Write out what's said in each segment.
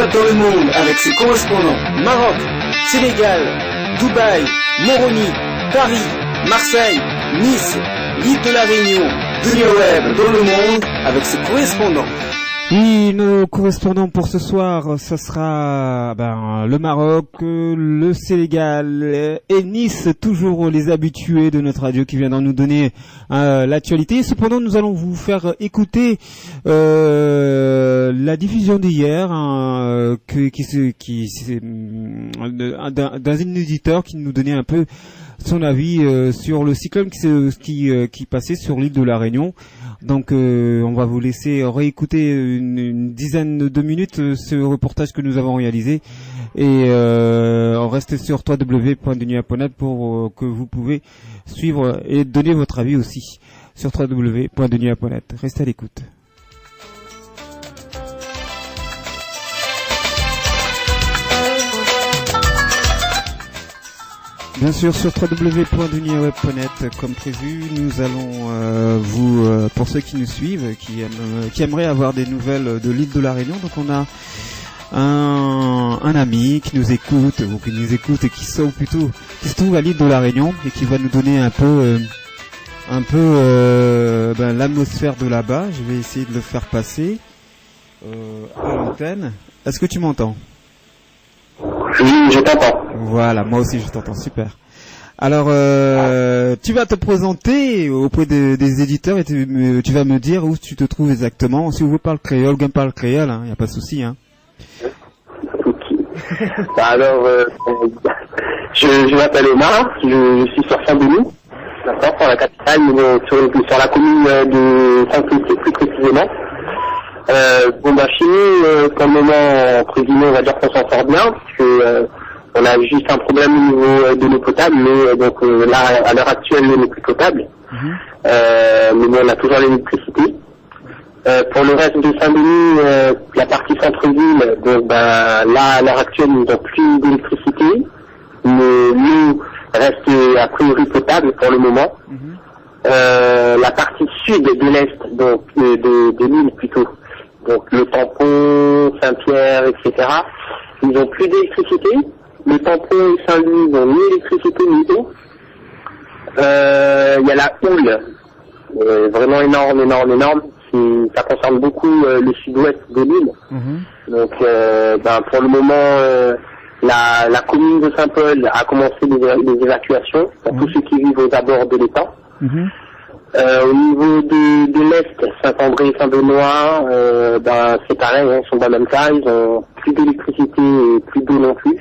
web dans le monde avec ses correspondants. Maroc, Sénégal, Dubaï, Moroni, Paris, Marseille, Nice, l'île de la Réunion. Dunia Web dans le monde avec ses correspondants. Oui, nos correspondants pour ce soir, ça sera le Maroc, le Sénégal et Nice, toujours les habitués de notre radio qui viendront nous donner l'actualité. Cependant, nous allons vous faire écouter la diffusion d'hier d'un éditeur qui nous donnait un peu son avis sur le cyclone qui passait sur l'île de la Réunion. Donc on va vous laisser réécouter une dizaine de minutes ce reportage que nous avons réalisé et on reste sur www.dunia.net pour que vous pouvez suivre et donner votre avis aussi sur www.dunia.net. Restez à l'écoute. Bien sûr, sur www.duniaweb.net, comme prévu, nous allons pour ceux qui nous suivent, qui aimeraient avoir des nouvelles de l'île de la Réunion, donc on a un ami qui nous écoute, ou qui nous écoute et qui se trouve à l'île de la Réunion et qui va nous donner un peu l'atmosphère de là-bas. Je vais essayer de le faire passer à l'antenne. Est-ce que tu m'entends ? Oui, je t'entends. Voilà, moi aussi je t'entends, super. Alors, tu vas te présenter auprès des éditeurs et tu vas me dire où tu te trouves exactement. Si vous parlez créole, bien parle créole, il n'y a pas de souci. Hein. Alors, je m'appelle Omar, je suis sur Saint-Denis, d'accord, pour la capitale, sur la commune de Saint-Clotilde plus précisément. Chez nous, pour le moment, entre guillemets, on va dire qu'on s'en sort bien, parce que on a juste un problème au niveau de l'eau potable, mais donc là, à l'heure actuelle, l'eau n'est plus potable. Mais bon, on a toujours l'électricité. Pour le reste de Saint-Denis, la partie centre-ville, donc là, à l'heure actuelle, ils n'ont plus d'électricité, mais l'eau reste a priori potable pour le moment. La partie sud de l'est, donc de l'île plutôt, donc le tampon, Saint-Pierre, etc., ils n'ont plus d'électricité. Le tampon et Saint-Louis n'ont ni électricité ni eau. Il y a la houle, vraiment énorme. Ça concerne beaucoup le sud-ouest de l'île. Donc, pour le moment, la commune de Saint-Paul a commencé les évacuations pour tous ceux qui vivent aux abords de l'étang. Au niveau de l'Est, Saint-André, Saint-Benoît, c'est pareil, ils sont dans le même cas, ils ont plus d'électricité et plus d'eau non plus.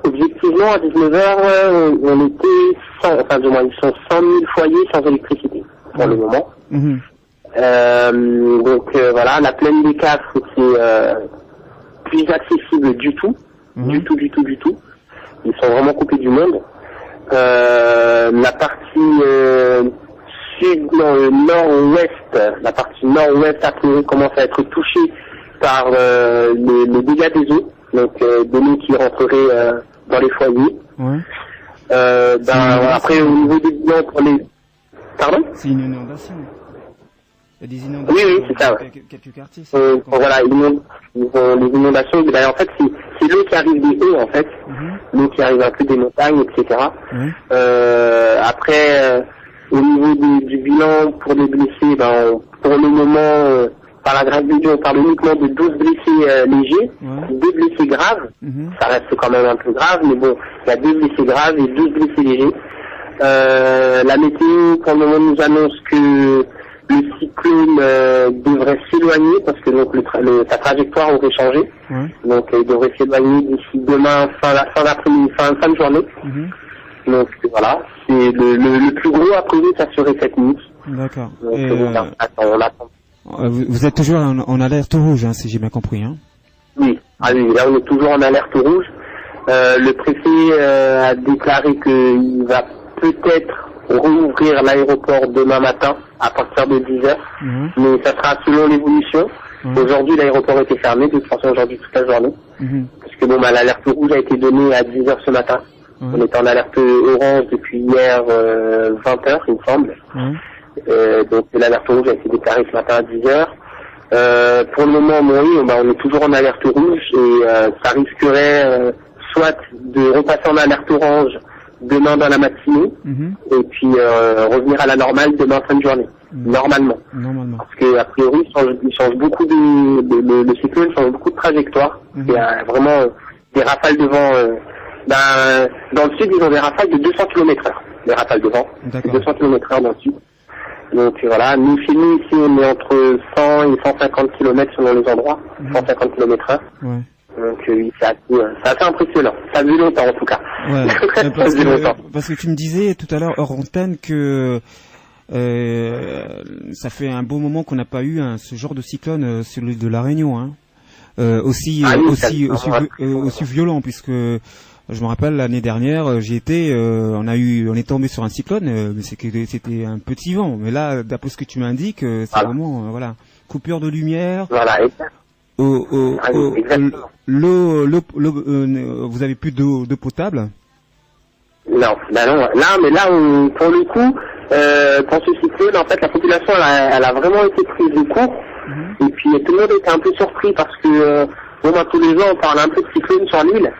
Objectivement, à 19h, on était ils sont 100 000 foyers sans électricité pour le moment. Voilà, la plaine des Cafres, c'est plus accessible du tout. Du tout. Ils sont vraiment coupés du monde. La partie nord-ouest, la partie nord-ouest après commence à être touchée par les dégâts des eaux, donc des eaux qui rentreraient dans les foyers. Après au niveau des bilans pour les... Pardon ? C'est une inondation. Il y a des inondations. Oui, c'est ça. Quelques quartiers. Voilà, les inondations. En fait, c'est l'eau qui arrive des hauts, en fait. L'eau qui arrive un peu des montagnes, etc. Après, au niveau du bilan pour les blessés, pour le moment, par la grâce de Dieu, on parle uniquement de 12 blessés légers, 2 blessés graves. Ça reste quand même un peu grave, mais bon, il y a 2 blessés graves et 12 blessés légers. La météo, pour le moment, nous annonce que le cyclone devrait s'éloigner parce que donc sa trajectoire aurait changé. Donc il devrait s'éloigner d'ici demain, fin d'après-midi, fin de journée. Donc voilà, c'est le plus gros après ça serait cette nuit. D'accord. Donc on attend. Vous êtes toujours en alerte rouge, si j'ai bien compris. Hein. Oui, là on est toujours en alerte rouge. Le préfet a déclaré qu'il va peut-être rouvrir l'aéroport demain matin à partir de 10h, mais ça sera selon l'évolution. Aujourd'hui l'aéroport était fermé, de toute façon aujourd'hui toute la journée, parce que l'alerte rouge a été donnée à 10h ce matin. On est en alerte orange depuis hier 20h il me semble. Donc l'alerte rouge a été déclarée ce matin à 10h. Pour le moment, oui, on est toujours en alerte rouge et ça risquerait soit de repasser en alerte orange demain dans la matinée et puis revenir à la normale demain fin de journée, normalement. Parce que a priori, il change beaucoup le cyclone change beaucoup de trajectoire. Il y a vraiment des rafales de vent. Dans le sud, ils ont des rafales de 200 km/h. Des rafales de vent, 200 km/h dans le sud. Donc voilà, nous chez nous ici on est entre 100 et 150 km selon les endroits, 150 km/h. Ouais. Donc oui, c'est assez impressionnant. Ça a vu longtemps en tout cas. Ouais. Parce que tu me disais tout à l'heure hors antenne que ça fait un beau moment qu'on n'a pas eu ce genre de cyclone sur l'île de la Réunion, hein. Aussi violent, puisque je me rappelle l'année dernière, on est tombé sur un cyclone, mais c'était un petit vent. Mais là, d'après ce que tu m'indiques, c'est vraiment coupure de lumière. Voilà. Vous avez plus d'eau potable? Non, mais là, pour le coup, pour ce cyclone, en fait, la population, elle a vraiment été prise de court. Et puis tout le monde était un peu surpris parce que tous les ans, on parle un peu de cyclone sur l'île.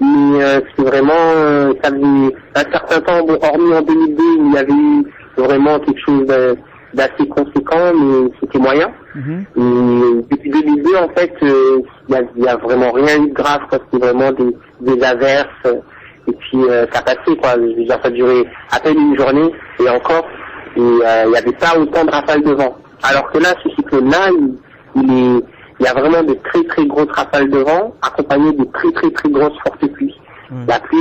Mais c'est vraiment, ça faisait un certain temps, hormis en 2002 où il y avait eu vraiment quelque chose d'assez conséquent, mais c'était moyen. Et depuis 2002, en fait, il y a vraiment rien eu de grave, quoi. C'était vraiment des averses, et puis ça passait, quoi. Je veux dire, ça durait à peine une journée, et encore, et il y avait pas autant de rafales de vent. Alors que là, ce cyclone-là, il y a vraiment de très très grosses rafales de vent, accompagnées de très très très grosses fortes pluies. La pluie,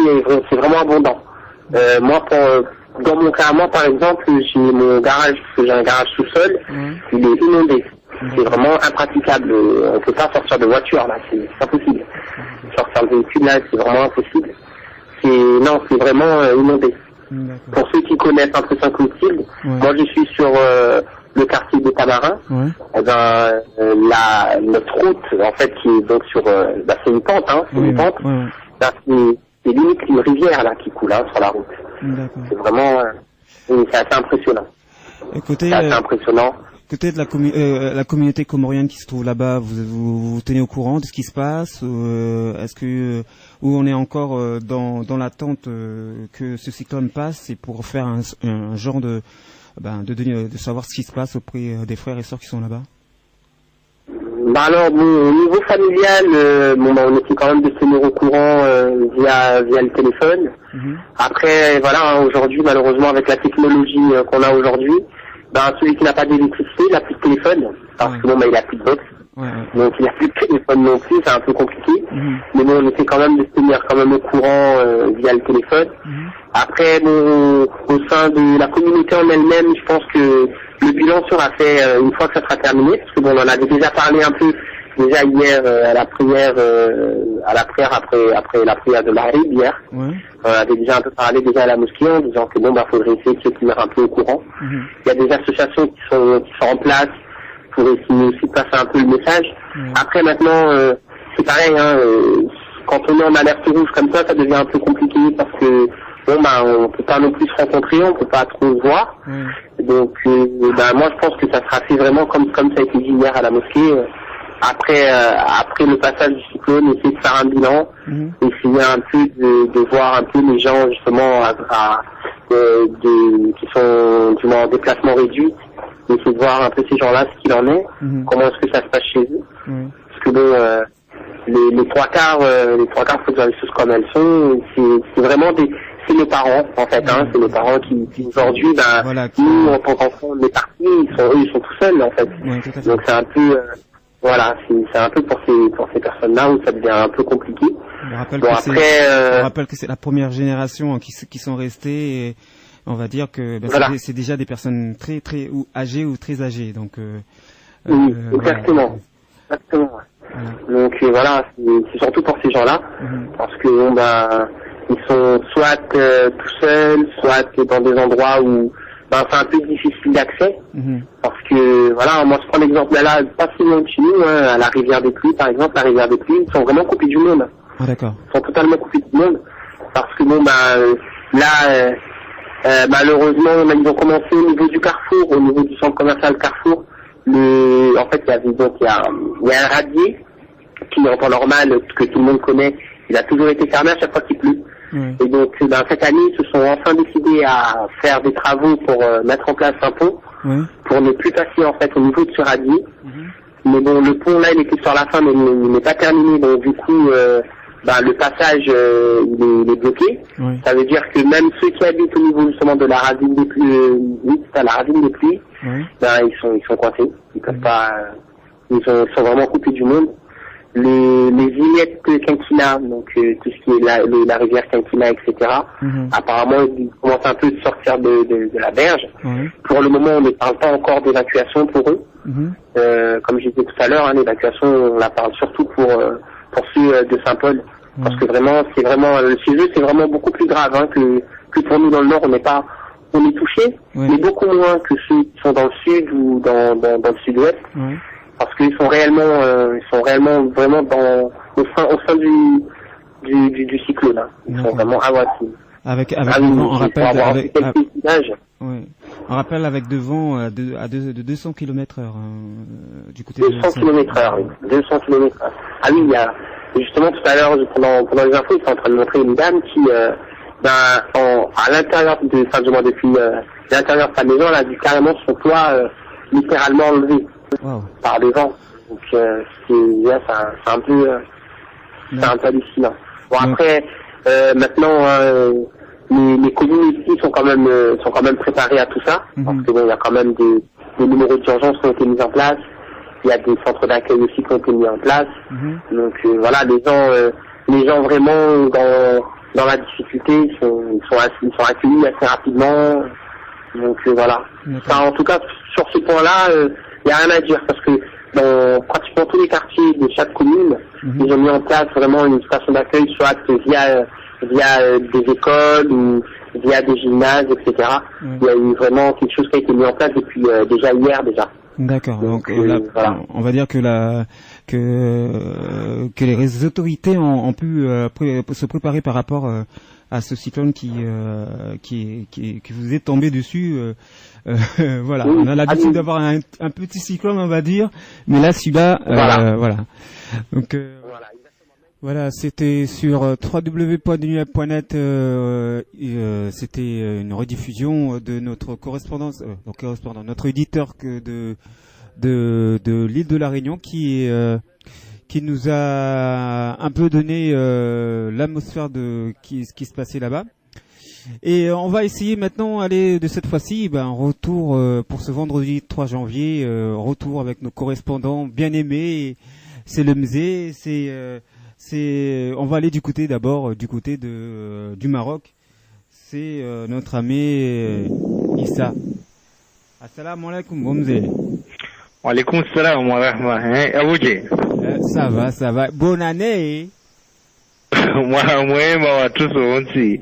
c'est vraiment abondant. Dans mon cas, moi par exemple, j'ai mon garage, parce que j'ai un garage sous-sol, il est inondé. C'est vraiment impraticable. On peut pas sortir de voiture là, c'est impossible. Sortir de véhicule là, c'est vraiment impossible. C'est vraiment inondé. Pour ceux qui connaissent un peu Saint-Clotilde, moi je suis sur le quartier des Tamarins. Notre route, en fait, qui est donc sur, c'est une pente, c'est une pente. C'est limite une rivière là qui coule sur la route. C'est vraiment, c'est assez impressionnant. Écoutez, c'est assez impressionnant. Côté de la communauté comorienne qui se trouve là-bas, vous tenez au courant de ce qui se passe? Est-ce que où on est encore dans l'attente que ce cyclone passe, et pour faire un genre de savoir ce qui se passe auprès des frères et sœurs qui sont là-bas? Alors, au niveau familial, on essaie quand même de se tenir au courant via le téléphone. Après, voilà, aujourd'hui, malheureusement, avec la technologie qu'on a aujourd'hui, celui qui n'a pas d'électricité, il n'a plus de téléphone, parce que il a plus de box. Donc il n'a plus de téléphone non plus, c'est un peu compliqué. Mais bon, on essaie quand même de se tenir quand même au courant via le téléphone. Après, au sein de la communauté en elle-même, je pense que le bilan sera fait une fois que ça sera terminé, parce que on en avait déjà parlé un peu déjà hier à la prière après la prière de Marie hier. On avait déjà un peu parlé déjà à la mosquée en disant que faudrait essayer de se tenir un peu au courant. Il y a des associations qui sont en place pour essayer aussi de passer un peu le message. Après maintenant, c'est pareil, quand on est en alerte rouge comme ça devient un peu compliqué parce que on peut pas non plus se rencontrer, on peut pas trop se voir. Donc moi je pense que ça sera fait vraiment comme ça a été dit hier à la mosquée. Après le passage du cyclone, essayer de faire un bilan, essayer un peu de voir un peu les gens justement qui sont du moins en déplacement réduit, essayer de voir un peu ces gens-là ce qu'il en est, comment est-ce que ça se passe chez eux. Parce que les trois quarts faut dire les choses comme elles sont. C'est vraiment c'est nos parents en fait, c'est nos parents qui aujourd'hui, nous en tant qu'enfants on est partis, ils sont tout seuls en fait. Donc c'est un peu c'est un peu pour ces personnes-là où ça devient un peu compliqué. On rappelle que c'est la première génération qui sont restées, et on va dire que c'est déjà des personnes très très âgées ou très âgées. Donc exactement. Donc c'est surtout pour ces gens-là, parce que ils sont soit tout seuls, soit dans des endroits où c'est un peu difficile d'accès, parce que moi je prends l'exemple là, pas si loin de chez nous, à la rivière des Pluies par exemple. La rivière des Pluies, ils sont vraiment coupés du monde. D'accord. Ils sont totalement coupés du monde, parce que malheureusement ils ont commencé au niveau du Carrefour, au niveau du centre commercial Carrefour. En fait, il y donc il y a un radier qui, en temps normal, que tout le monde connaît, il a toujours été fermé à chaque fois qu'il pleut. Et donc, cette année, ils se sont enfin décidés à faire des travaux pour mettre en place un pont, pour ne plus passer en fait au niveau de ce radier. Mais bon, le pont là, il était sur la fin, mais il n'est pas terminé. Donc du coup, le passage, il est bloqué. Ça veut dire que même ceux qui habitent au niveau justement de la ravine des pluies, la ravine des pluies, ils sont coincés. Ils peuvent pas, ils sont vraiment coupés du monde. Les îlettes Quinquina, donc tout ce qui est la rivière Quinquina, etc. Apparemment, ils commencent un peu à sortir de la berge. Pour le moment, on ne parle pas encore d'évacuation pour eux. Comme je disais tout à l'heure, l'évacuation, on la parle surtout pour ceux de Saint-Paul, parce que vraiment, chez eux, c'est vraiment beaucoup plus grave que pour nous dans le Nord. On est touchés, mais beaucoup moins que ceux qui sont dans le Sud ou dans le Sud-Ouest. Parce qu'ils sont réellement vraiment au sein du cyclone. Là. Ils sont vraiment avoisinés. On rappelle avec de vent à 200 km/h du côté 200 km/h, oui. 200 km/h. Ah oui, il y a justement tout à l'heure pendant les infos, ils sont en train de montrer une dame qui à l'intérieur depuis l'intérieur de sa maison, elle a dû carrément son toit littéralement enlevé. Par le vent. Donc c'est un peu hallucinant. Bon après maintenant les communes ici sont quand même préparées à tout ça, parce que bon, il y a quand même des numéros d'urgence qui ont été mis en place, il y a des centres d'accueil aussi qui ont été mis en place. Donc voilà, les gens vraiment dans la difficulté, ils sont accueillis assez rapidement. Donc voilà. Enfin, en tout cas sur ce point-là, il n'y a rien à dire, parce que dans pratiquement tous les quartiers de chaque commune, ils ont mis en place vraiment une station d'accueil, soit via des écoles ou via des gymnases, etc. Il y a eu vraiment quelque chose qui a été mis en place depuis déjà hier déjà. D'accord. Donc voilà. On va dire que les autorités ont pu se préparer par rapport à ce cyclone qui vous est tombé dessus. Voilà, on a l'habitude d'avoir un petit cyclone, on va dire, mais là celui-là, voilà. Donc voilà, c'était sur www.nuap.net. C'était une rediffusion de notre notre éditeur de l'île de la Réunion qui nous a un peu donné l'atmosphère de ce qui se passait là-bas. Et on va essayer maintenant aller de cette fois-ci retour pour ce vendredi 3 janvier, retour avec nos correspondants bien aimés. C'est le Mzé, on va aller du côté du Maroc. C'est notre ami Issa. Assalamu alaikum Mzé. Wa alaikum salam wa rahmatullahi Abouje. Ça va. Bonne année. Mwema watuso onsi.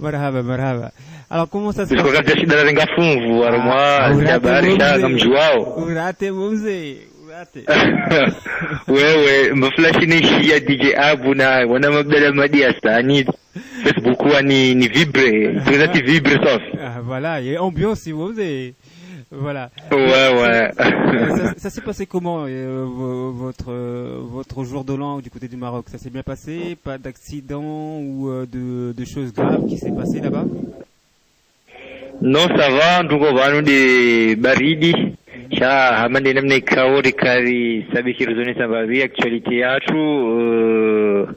Marhaba. Alors comment ça se passe? Kwa shida na ngafunvu warumwa jabari shanga mjuao. Urate Mzee. Wewe mflashi ni ya DJ Abu na wana mabdala madia stani Facebook wa ni vibre, c'est vibre sauf. Voilà, il y a ambiance si vous avez. Voilà. Ouais. Ça s'est passé comment votre jour de l'an du côté du Maroc? Ça s'est bien passé? Pas d'accident ou de choses graves qui s'est passé là-bas? Non, ça va. Ndugu banu de baridi. Sha hamande namne kaori kari sabi kiruzoni sababi actualité yatu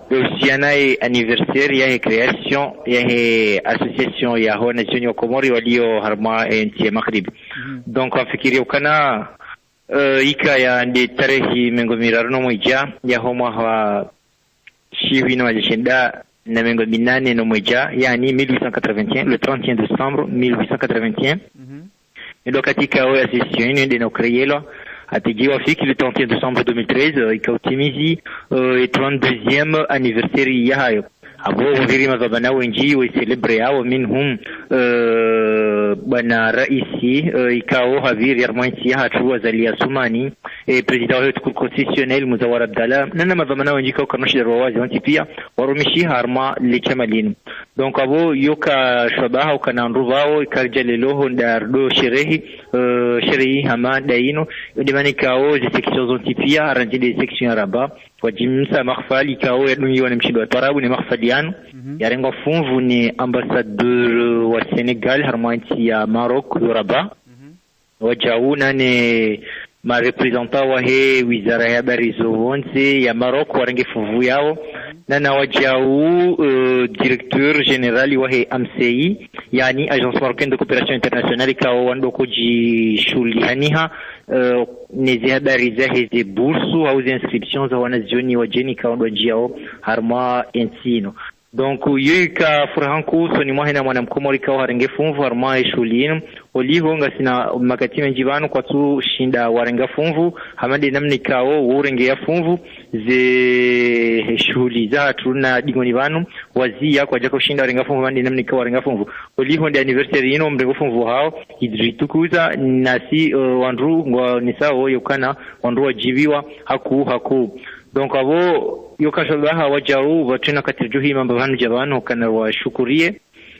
usianaye anniversaire ya création ya association ya ho nation Komori walio harma nchi Maghrib. Donc wafikiri ukana ika ya ndi tarehi mengo mirarno moja ya homa wa shiwi na majishenda na mengo minane no moja yani 1881 le 31 décembre 1881. Ndio katika o association ndio no créelo atijiwa fiki le 31 décembre 2013 ikautimizi 32e anniversaire ya hayo abo waziri mazabana wengi we celebrate hao minhum bana raisi ikao haviri armansi ya hatu wazalia Sumani président wa cour constitutionnel Muzawar Abdallah nana mavamana wenjika ukanoshi darwa wazi wanti pia warumishi harma lechamalinu donc abo yoka shabaha ukanandu vao ikarja leloho ndardo sherehi hama daino demani kao de section zonti pia arrange de section araba wajimsa makhfali kao yadunyiwa ni mshindo wa tarabu ni makhfaliano yarengo funvu ni ambassadeur wa Senegal harma nchi ya Maroc Rabat wajauna ni ma representant wahe wizara ya habari zonse ya Maroc warange fuvu yao na wajau directeur general wahe AMCI yani agence marocaine de coopération internationale kao wandoko jishughulikia nezi habari za hizi bursu au inscriptions za wanazioni wajeni kao ndo jiao harma ensino donc yuka furahanku soni mwahina mwanamkomori kao harenge funvu harma shulin oliho ngasina makatime njibano kwa tu shinda warenga funvu hamade namni kao urenge ya funvu ze shuli za tuna digoni banu wazia kwa jako shinda warenga funvu hamade namni kao warenga funvu oliho ndi anniversary ino mrengo funvu hao idritukuza nasi wandru ngwa nisao yokana wandru wajibiwa haku donc abo yokashabaha wajau watena katirjuhi mambo hanu jabano kana washukurie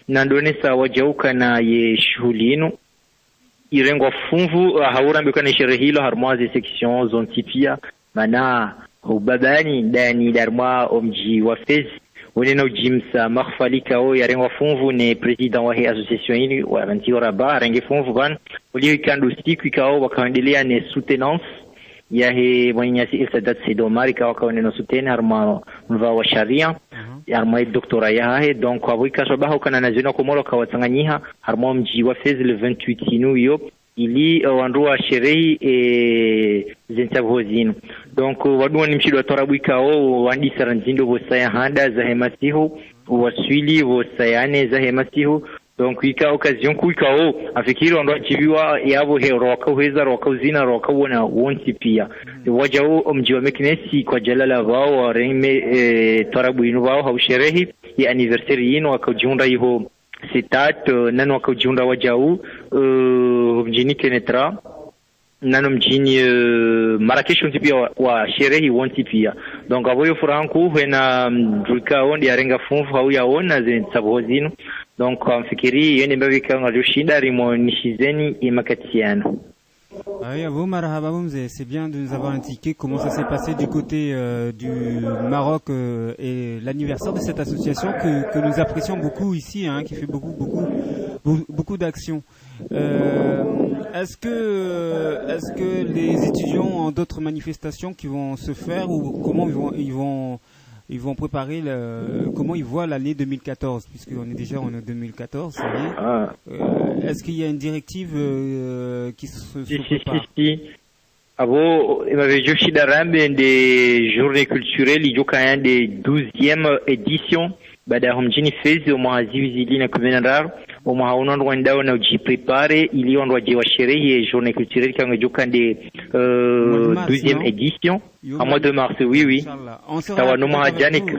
na ndonesa wajau kana ye shughulino irengwa funvu haurambe kana sherehe hilo harmazi section zontipia mana ubabani ndani darma omji wa Fez wonena ujimsa makhfalika o yarengwa funvu ne president wa he association hili wa Ranti Rabat renge funvu ban oli kandu siku kao wakaendelea ne soutenance ya he mwenyasi Ilsadat Sidomari kwa kawaneno suteni harma mva wa sharia harma doktora ya he donc wabika sabaha kana nazina komoro kwa Tanganyiha harma mji wa Fez le 28 inu yo ili wandua sherehi zintabozino donc wadua ni mshido torabuika o wandi saranzindo vosaya handa za hemasiho waswili vosayane za hemasiho donc ika occasion kuika o afikiri ndo chiviwa yabo he roka uheza roka uzina roka wona wonti pia wajao mji wa Meknesi kwa jalala wao wareme torabu inu wao hausherehi ya anniversary ino wakajiunda hiyo sitat nano wakajiunda wajao mjini Kenetra nano mjini Marrakesh pia wa sherehi wonti pia donc avoyo franco hena druka ondi arenga funfu au yaona zentabozino donc amfikiri yene mbavika ngalioshida rimo nishizeni imakatiano. Oui, à vous, marhaba Boumze, c'est bien de nous avoir indiqué comment ça s'est passé du côté du Maroc et l'anniversaire de cette association que nous apprécions beaucoup ici, hein, qui fait beaucoup d'actions. Est-ce que les étudiants ont d'autres manifestations qui vont se faire ou comment ils vont préparer comment ils voient l'année 2014 puisqu'on est déjà en 2014, est-ce qu'il y a une directive qui se prépare? Si. Abo Joshi Darambe des journées culturelles, il y a des 12e édition baada mjini Fez au mwaziwizili na kumenandaro au mwaona ndao na ujiprepare ili ondwa je wa sherehe journée culturelle kanga jukande 12e édition en mois de mars oui tawa no mahajanik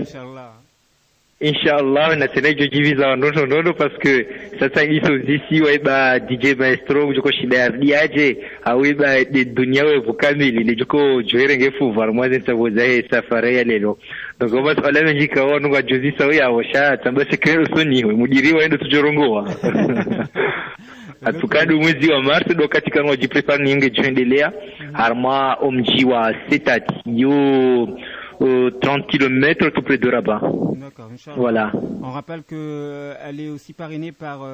Inshallah na tena jojiviza ndono parce que sasa hizo zisi waiba DJ Maestro juko shida yardiaje awiba de dunia wewe kamili ni juko joerenge fuvar mwaze taboza safari ya lelo donc on va se aller njika wonu ga jozi sawa ya washa tambase kero soni mudiri waende tujorongoa atukadu mwezi wa Mars ndo katika ngoji prepare ninge joendelea harma omji wa Setat yo 30 km tout près de Rabat. D'accord, voilà. On rappelle que elle est aussi parrainée par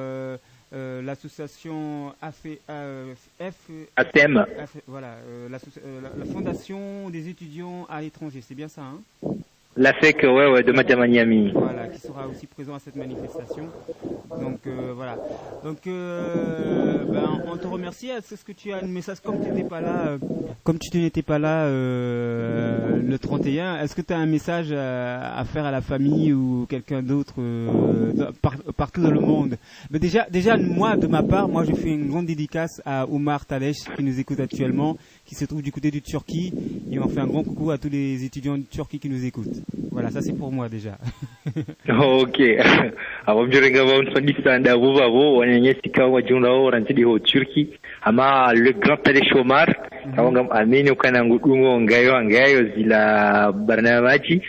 l'association ACM. Voilà, la fondation des étudiants à l'étranger, c'est bien ça, hein? La FEC, ouais, de Madjamaniami. Voilà, qui sera aussi présent à cette manifestation. Donc voilà. Donc on te remercie. Est-ce que tu as un message comme tu n'étais pas là, le 31? Est-ce que tu as un message à faire à la famille ou quelqu'un d'autre partout dans le monde? Mais déjà moi de ma part, je fais une grande dédicace à Omar Talesh qui nous écoute actuellement, qui se trouve du côté du Turquie, et on fait un grand coucou à tous les étudiants de Turquie qui nous écoutent. Voilà, ça c'est pour moi déjà. Okay. Abamjirenga bansandisa ndabo babo wanyenyesika wajunao ranzidi ho Turki ama le grand palais Chomar kawanga amini ukana ngudungo ngayo zila barnamaji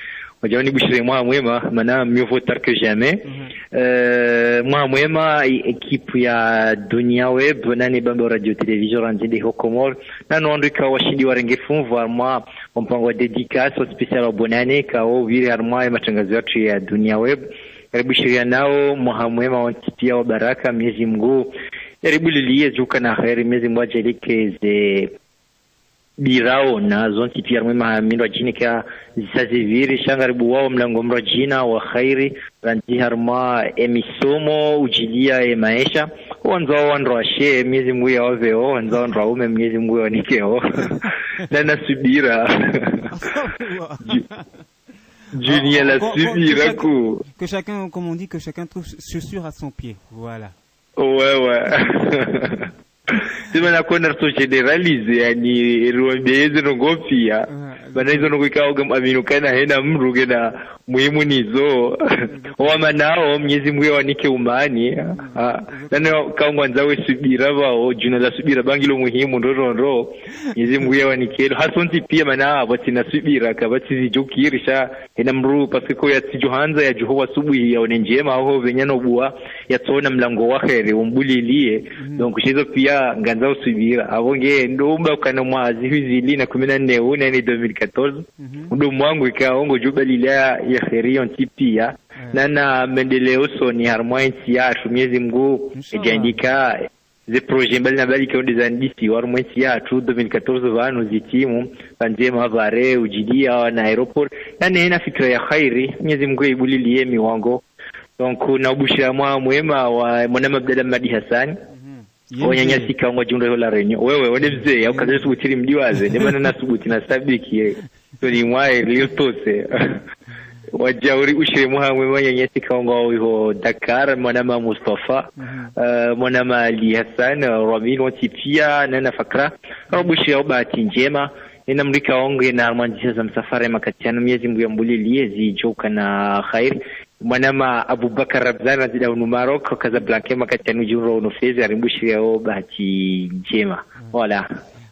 wajawani bushire mwema mana mieux vaut tard que jamais. Mwema equipe ya Dunia Web nani bambo radio television ranzidi ho Komor nanu andika washindi warenge funva mwa mpango wa dedicace wa special abonane kao vile armwa ya matangazo yetu ya Dunia Web. Karibu shiria nao mwema wantitia wa baraka miezi mguu. Karibu lilie juka na khairi miezi mguu ajelekeze birao na zonti pia mwema mindo jini ka zisaziviri shangaribu wao mlango mro jina wa khairi ranzi harma emisomo ujilia maisha wanzao wanroashe miezi mguu ya waveo wanzao wanraume miezi mguu ya nikeo na nasubira Julien la subira que chacun, comme on dit, que chacun trouve chaussure à son pied. Voilà. Ouais. Sema nakwenda to generalize yani ruambeze ngopia bana hizo ngoikao kama aminukana hena mruge na muhimu nizo wama nao Mwenyezi Mungu wanike umani nana kaungwa nzawe subira bao juna la subira bangilo muhimu ndoro Mwenyezi Mungu wanike hasonti pia mana bati na subira kabati zijukirisha hena mru pasiko ya tijohanza ya Jehova subuhi ya onenjema aho venyano bua ya tona mlango wa khairi umbulilie donc hizo pia nganza usubira abonge ndomba kana mwazi hizili na 14 una ni 2014 ndo mwangu ikaongo jubalila ya khairi pia nana mendeleo soni harmointi ya miezi mguu ejandika ze projet mbali na bali kaonde zandisi harmointi ya 2014 vanu zitimu panjema bare ujidia na aeroport yani ina fikra ya khairi miezi mguu ibulilie miwango donc nabushira mwema wa mwana Abdalla Madi Hassan wanyanyasika ngo jundo la renyo wewe wone mzee au kaza subutiri mdiwaze nemana nasubuti na sabiki to ni mwae liotose wajauri ushire muhamwe wanyanyasika ngo ho Dakar mwana Mustafa mwana Ali Hassan Ramin watipia na fakra robushia ubati njema ina mrika onge na armanjisa za msafara makatiano miezi mbuyambuli liezi joka na khair mwana Abubakar Rabzan azida unu Maroc Casablanca makatiano juro no fezi arimbushia obati njema voilà.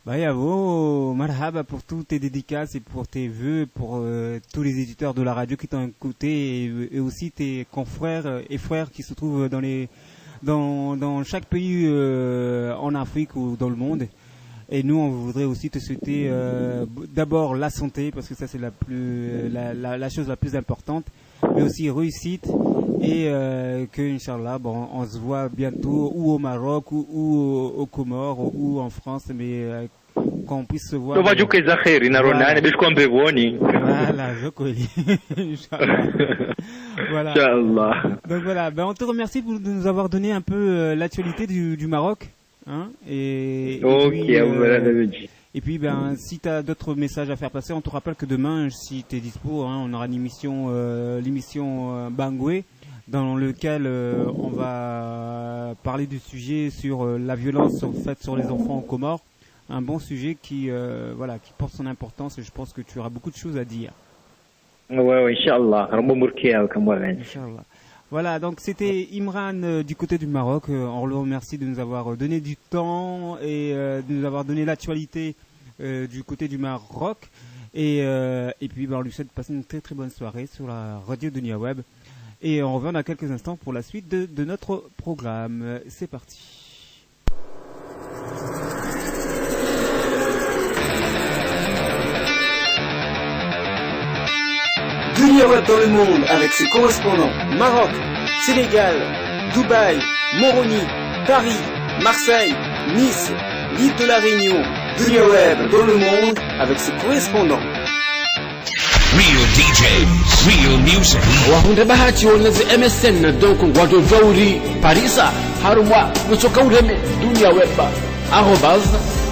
Bravo, marhaba pour toutes tes dédicaces et pour tes vœux, pour tous les éditeurs de la radio qui t'ont écouté et aussi tes confrères et frères qui se trouvent dans chaque pays en Afrique ou dans le monde. Et nous, on voudrait aussi te souhaiter d'abord la santé, parce que ça c'est la chose la plus importante, mais aussi réussite et que Inch'Allah, bon, on se voit bientôt ou au Maroc ou aux Comores ou en France, mais qu'on puisse se voir. Voilà, je connais. Inch'Allah. Voilà. Inch'Allah. Donc voilà, ben on te remercie de nous avoir donné un peu l'actualité du Maroc. Hein, et puis ben si tu as d'autres messages à faire passer, on te rappelle que demain, si tu es dispo, hein, on aura l'émission Bangoué, dans lequel on va parler du sujet sur la violence faite sur les enfants aux Comores, un bon sujet qui porte son importance et je pense que tu auras beaucoup de choses à dire. Ouais, Inch'Allah. Inch'Allah. Voilà, donc c'était Imran du côté du Maroc. On le remercie de nous avoir donné du temps et de nous avoir donné l'actualité du côté du Maroc. Et puis on lui souhaite de passer une très très bonne soirée sur la radio Dunia Web. Et on revient dans quelques instants pour la suite de notre programme. C'est parti. Dunia Web dans le monde avec ses correspondants Maroc, Sénégal, Dubaï, Moroni, Paris, Marseille, Nice, l'île de la Réunion. Dunia Web dans le monde avec ses correspondants. Real DJs, real music. Wahunda bahati wanazi MSN donc ngwado jauri Parisa harwa kutoka ureme Dunia Web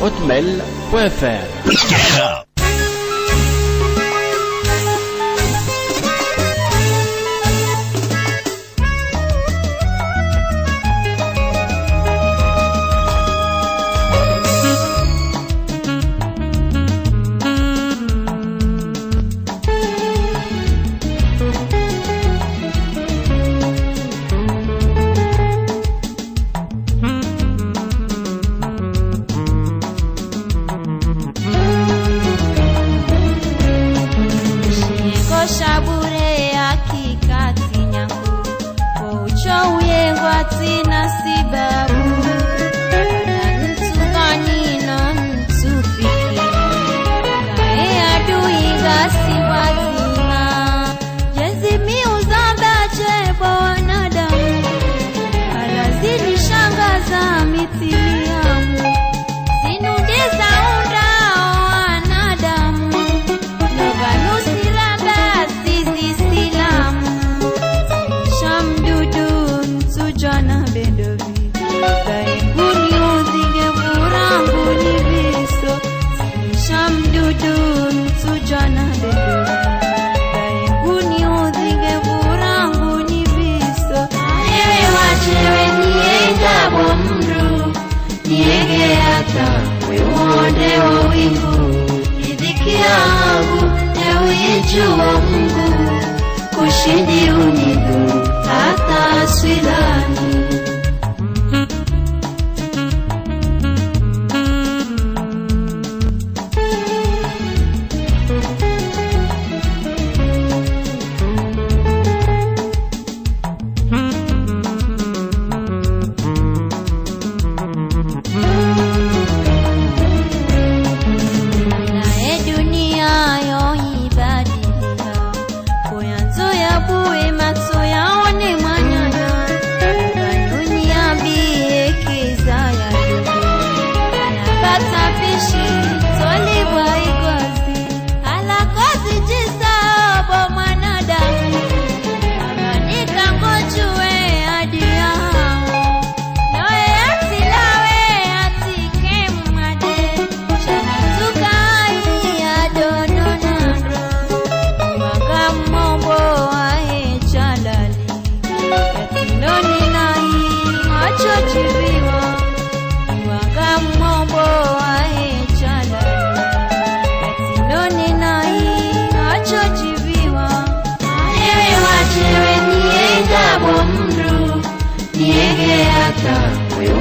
@hotmail.fr. Get up. uijua Mungu, kushindi unidhuru hata swilani.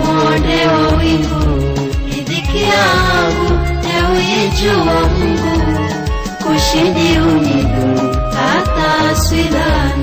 Uonde wa wingu, riziki yangu na uijua Mungu, kushindi unidhuru hata swilani.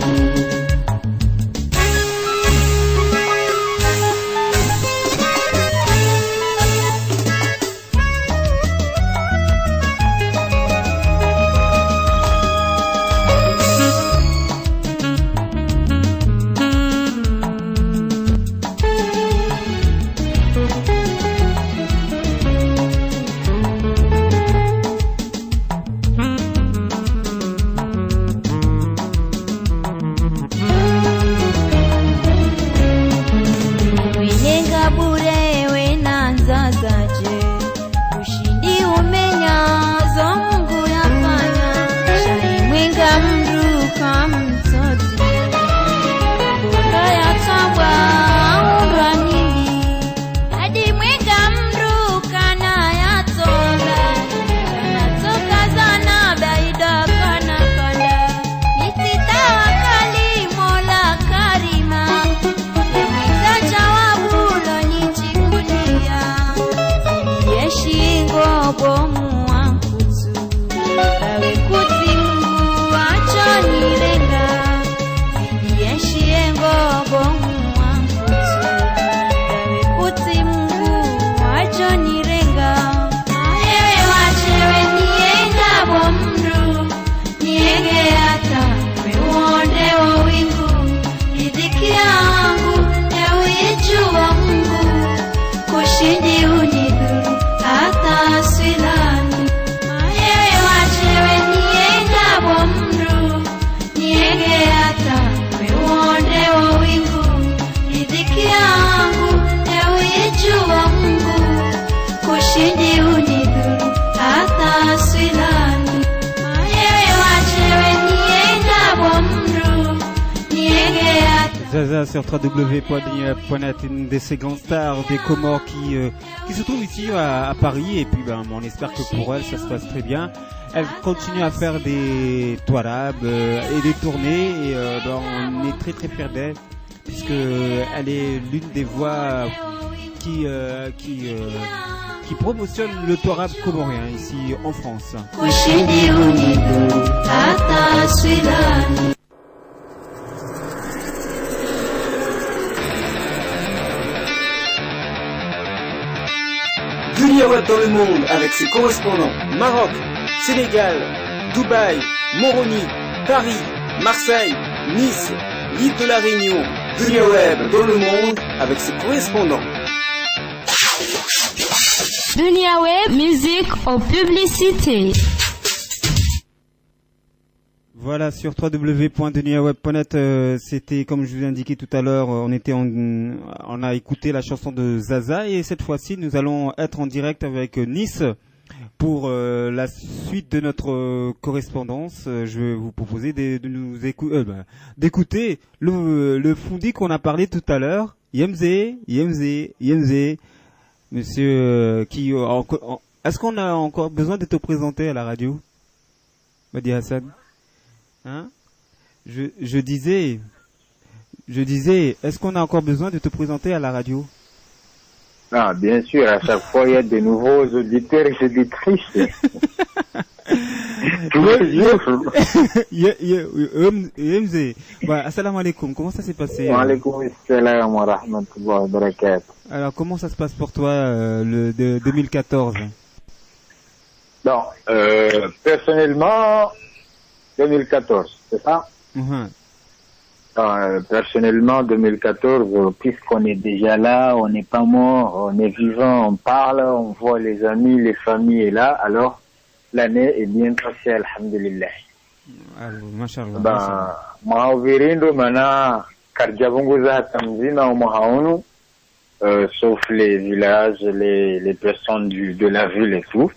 Zaza sur www.net, une de ces grandes stars des Comores qui se trouve ici à Paris, et puis on espère que pour elle ça se passe très bien. Elle continue à faire des toarabs et des tournées, et on est très très fiers d'elle, puisque elle est l'une des voix qui promotionne le toarab comorien ici en France. Dunia Web dans le monde avec ses correspondants Maroc, Sénégal, Dubaï, Moroni, Paris, Marseille, Nice, l'île de la Réunion. Dunia Web dans le monde avec ses correspondants. Dunia Web, musique en publicité. Voilà, sur www.duniaweb.net, c'était comme je vous ai indiqué tout à l'heure, on a écouté la chanson de Zaza, et cette fois-ci nous allons être en direct avec Nice pour la suite de notre correspondance. Je vais vous proposer d'écouter le Fundi qu'on a parlé tout à l'heure, Yemze, monsieur est-ce qu'on a encore besoin de te présenter à la radio, Madi Hassan? Hein? Je disais, est-ce qu'on a encore besoin de te présenter à la radio? Ah, bien sûr, à chaque fois, il y a de nouveaux auditeurs et auditrices. Assalamu alaikum, comment ça s'est passé? Wa alaikum assalam wa rahmatullahi wa barakatuh. Alors, comment ça se passe pour toi, le 2014? Bon, personnellement, 2014, c'est ça? Personnellement, 2014, puisqu'on est déjà là, on n'est pas mort, on est vivant, on parle, on voit les amis, les familles est là, alors l'année est bien passée, alhamdulillah. Mashallah. Mahawirindo mana karjabunguza tamzina au mahaunu, sauf les villages, les personnes de la ville et tout.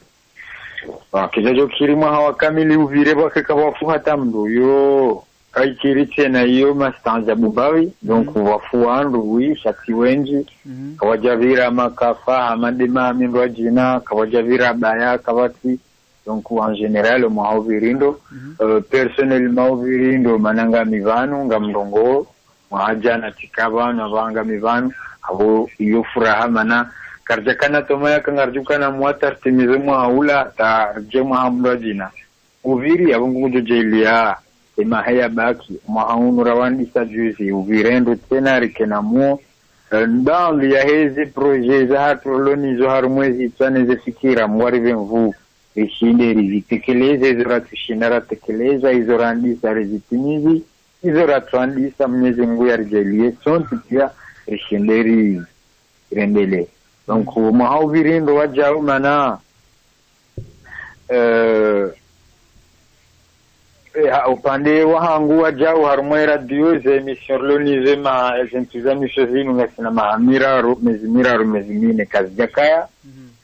Kijajo kirima hawakamili uvire bake kawafuha tamdo yo kaikiri tena yo mastanjabu bawi donc wafuandu wi shati wenji kawajavira makafa amadema mindo jina kawajavira baya kawati donc en général mo virindo personnellement virindo mananga mivanu ngamrongo mwajana tikaba na banga mivanu abo iyo furaha mana karjakana tomaya kangarjukana muatar timizumu haula ta jema hamdajina uviri abungu jelia emahaya baki mahaunu rawandi sajuzi uvirendo tena rikenamu dans ya hezi projet za hatroloni zo harumwezi tsane zefikira mwarive mvu ishinde rizitekeleze izoratushindara tekeleza izorandisa rizitimizi izoratwandisa mnyezi Mungu yarjelie sonti pia rishinderi rendele. Donc mahawirindo wajao mana upande wahangu wajao harumwe radio ze emission lonize ma zentuzami shozinu ngasina mahamira mezimine kazi jakaya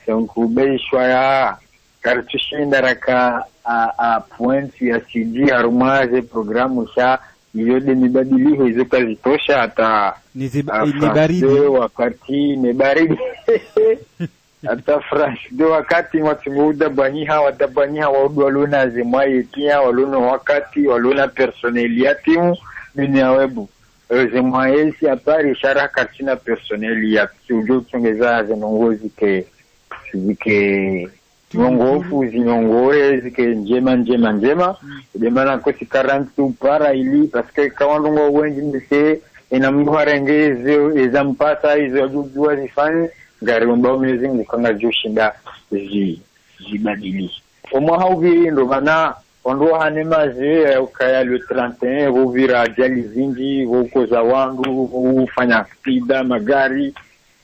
donc beishwa ya kartushinda raka a point ya CD harumaze programu sha yode mibadiliho hizo kazi tosha hata ni baridi wakati ni baridi hata fresh do wakati watimuda banyiha watabanyiha waluna zemwaye pia waluna wakati waluna personality mini awebu zemwaye si apari shara katina personality ujo tungeza zenongozi ke Nyongofu zinyongore zike njema demana kosi karantu para ili parce que kawandongo wengi ndise enamduharengeze ezampasa izo jujua zifanye ngari mbao mwezi mkanga jushinda zibadili omwa hauvirindo mana ondo hanema ze ukaya le 31 vuvira jali zinji vukoza wandu ufanya spida magari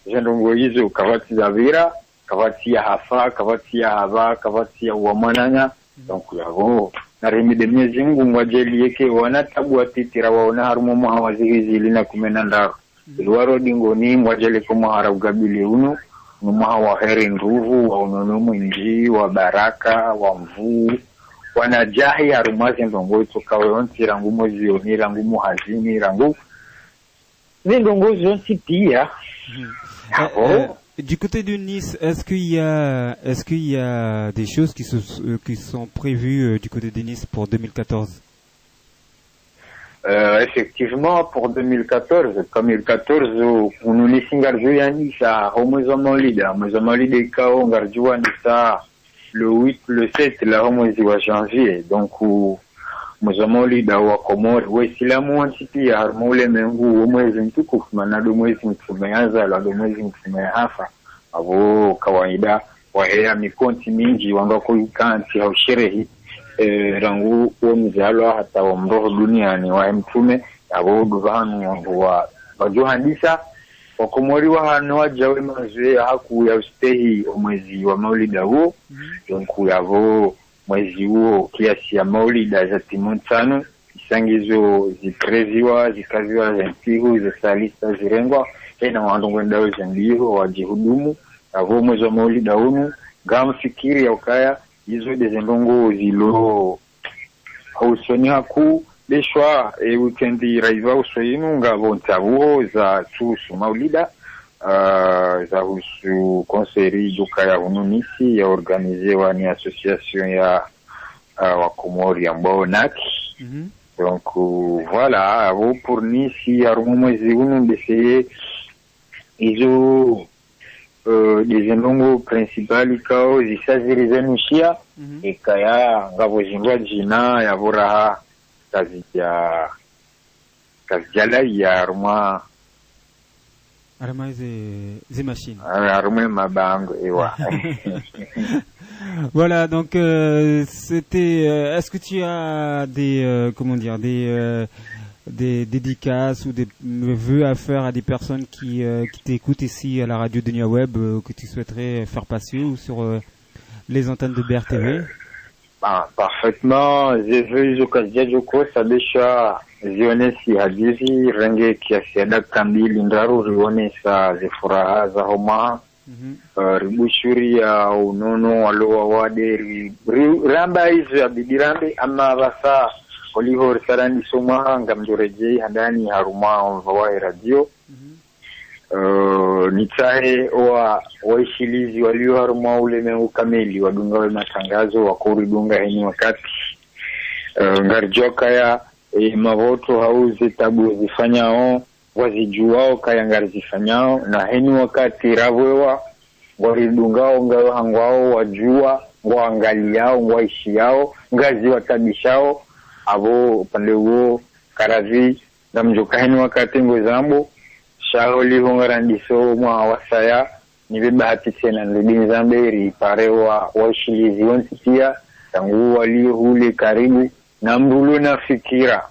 jandongo hizo kawati zavira kavati ya hafa, kavati ya hava, kavati ya uamananya. Donc yavo narimi de Mwenyezi Mungu mwajeli yake wanatabu watitira waona harumo mwawazihizi ilina kumenandaro. Ilwaro dingoni mwajeli kumahara ugabili unu numaha wa heri nruvu, wa unonumu inji, wa baraka, wa mvuu. Wanajahi harumazi ndongo itokawe onti rangu mozioni, rangu muhazini, rangu ndongo zonti pia. Du côté de Nice, est-ce qu'il y a des choses qui sont prévues du côté de Nice pour 2014? Effectivement, pour 2014, comme 2014, on nous laisse ngarjouya Nisa, homozomolida kao ngarjouya Nisa le 8, le 7, la homoziwa janvier, donc muzomolida wa Komori, wesilamu wantipi harmule mengu mwezi mtukufu manado mwezi mtumeanza la mwezi mtumehafa abo kawaida wahea mikonti mingi wangako ikanti au sherehi rangu wa mzalo hata wa mroho duniani wa mtume abo duvanu wa wajohandisa wa Komori wa hano wajawe mazwe haku ya ustehi mwezi wa maulida huo donc yavo mwezi huo kiasi ya maulida za timuntano isangizo zikaziwa zentihu zisalisa zirengwa na wandongo ndao zendiho wajihudumu avo mwezi wa maulida unu gamfikiri ya ukaya hizo dezendongo zilo hausoni haku deshwa weekendi raiva usoyinu ngavo ntavuho za tusu maulida za husu konseri duka ya hununisi ya organizewa ni association ya Wakomori ambao naki Donc voilà, pour nous si harimo mwezi uno ndeseye izo des ndongo principali kao zisazirizanushia ikaya ngabo jingwa jina ya buraha kazi la ya haruma des machines. Voilà, donc c'était. Est-ce que tu as des des dédicaces ou des vœux à faire à des personnes qui t'écoutent ici à la radio Dunia Web que tu souhaiterais faire passer ou sur les antennes de BRTV? Parfaitement. Je veux Joko Sabesha zionesi hadithi rangi kiasi ya dakika 2 ndaru rionesa zifuraha za homa ribushuri ya unono walowa wade ramba hizo ya bidirambe ama basa oliho risarani soma ngamjorejei handani haruma wa radio nitahe waishilizi walio haruma ulemengu kamili wadungawe matangazo wakuridunga heni wakati ngarjoka ya mavoto hauzi tabu zifanyao wazijuao kaya ngari zifanyao na heni wakati ravwewa waridungao ngayo hangwao wajua ngwaangaliao ngwaishiao ngazi watabishao abo upande huo karazi na mjoka heni wakati ngozambo shaholi hongarandiso mwa wasaya nibebahati tena nrudini zamberi parewa waishilizi wansitia tangu walio hule karibu na mrulo na fikira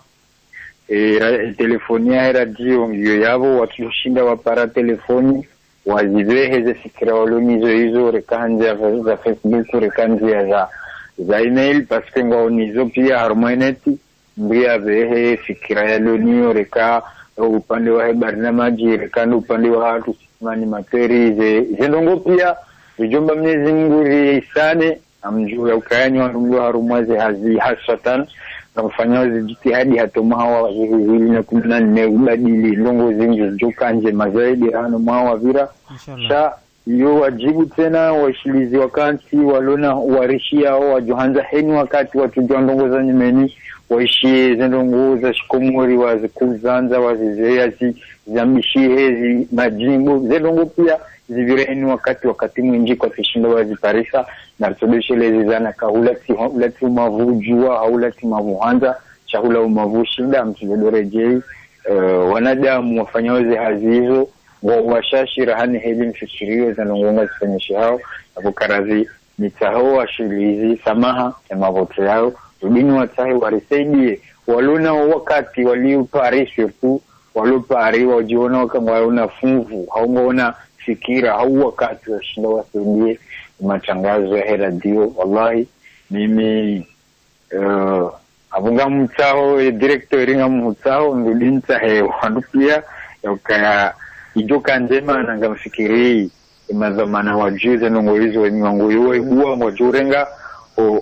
telefonia radio ngiyo yabo watushinda wapara telefoni wazibeheze fikira walonizo hizo rekanzia za Facebook rekanzia za email paske ngonizo pia harmoneti mbia behe fikira yaloniyo reka upande wa barnamaji rekando upande wa hatu simani materi zendongo pia vijomba Mwenyezi Mungu risane amjuu ya ukayani wa nungu harumaze hazi hasatan na mfanyazi jitihadi hatomawa hili na kumnane ubadili ndongo zingi joka nje mazaidi hano mawa vira sha yo wajibu tena washilizi wakanti walona warishia wa johanza heni wakati watu ndongo za nyemeni waishi zendongo za shikomori wazikuzanza wazizeazi zambishihezi majimbo zendongo pia zivireni wakati mwingi kwa fishinda waziparisa na rutodeshelezi zana kahulati umavujua haulati mavuhanza chahula umavushinda mtudorejei wanadamu wafanyaoze hazizo washashira hani heli mfikirio zanongonga zifanyishi hao abukarazi nitaho washilizi samaha ya mavoto yao rudini watahe warisaidie waluna wakati waliuparisho tu walupari wajiona wakangwaona funvu haungaona fikira au wakati washinda wasaidie matangazo ya radio. Wallahi mimi abunga mtaho director nga mtaho ndinta he wandu pia yakaya ijoka njema na ngamfikiri imazamana wajuze nongoizo wangu yowe huwa mwajurenga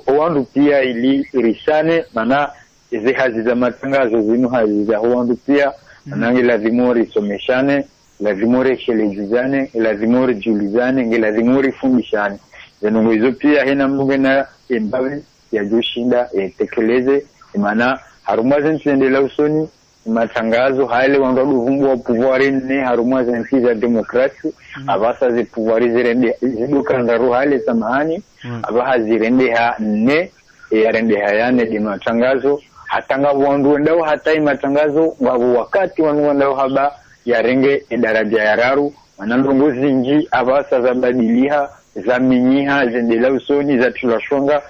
wandu pia ili risane mana izi hazi za matangazo zinu hazi za wandu pia nangi lazimori someshane lazimori shelezizane lazimori julizane lazimori fundishane zenungu hizo pia hina mbunge na embawe ya jushinda tekeleze imana harumaze ntendela usoni matangazo hale wangadu vumbu wa pouvoir ne harumaze ntiza demokrasi abasa ze pouvoir zirende ziduka ndaru hale samahani abaha zirende ha ne yarende hayane di matangazo hatanga wandu ndao hata matangazo ngabo wakati wandu ndao haba yarenge daraja ya raru manandongozi nji abasa zabadiliha za minyiha zendela usoni za tulashonga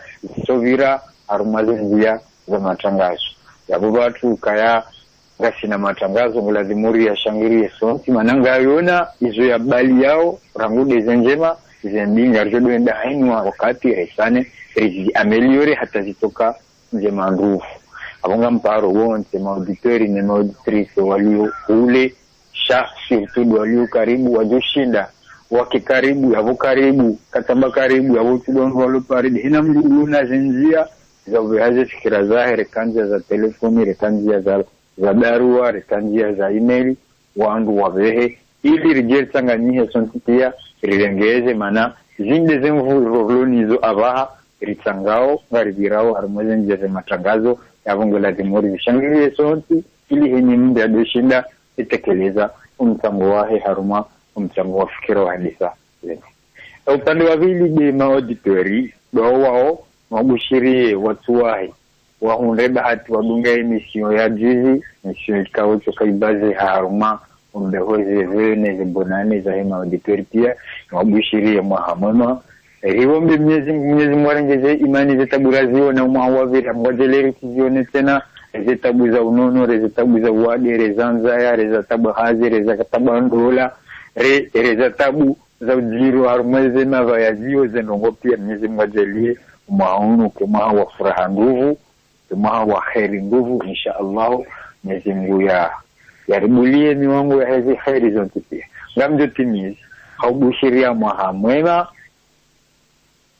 sovira arumazia za matangazo yabo watu kaya gasina matangazo mulazimuri ya shangiri sonti mananga yona izo ya bali yao rangude zenjema zendinga rjodoenda hainwa wakati resane rizi ameliore hata zitoka njema ndufu abonga mparo wonte mauditori na mauditrice walio ule sha surtout walio karibu wajoshinda wake karibu yabo karibu katamba karibu yabo tudongo walo paridi hina mjuluna zinzia za ubehaze fikira zahe rekanjia za telefoni rekanjia za barua rekanjia za email wandu wabehe ili rijeri tanganyihe sontitia rilengeze mana zinde zemvu rolonizo abaha ritangao ngaribirao harumweze njeze matangazo yavongo lazima urishangilie sonti ili henye mda adoshinda itekeleza mchango wahe haruma mchango wa fikira wa hadisa. Upande wa pili de auditori wao wabushirie watu wahe wahunde bahati wadunga emission ya juzi emission ikao choka ibaze haruma umbehoze vene zibonane za hema auditori pia wabushirie mwahamama riwombe mnyezi mwarengeze imani zetaburaziwa na umawavira mwajeleri tizione tena rezetabu za unono rezetabu za uwade rezanzaya rezetabu hazi rezetabu ndola rezetabu za ujiru harumeze mavayaziwa zenongo pia mnyezi mwajelie umaunu kumaha wa furaha nguvu kumaha wa kheri nguvu insha Allah mnyezi mgu ya ribulie miwangu ya hezi kheri zonti pia ngamjo timizi haubushiria mwahamwema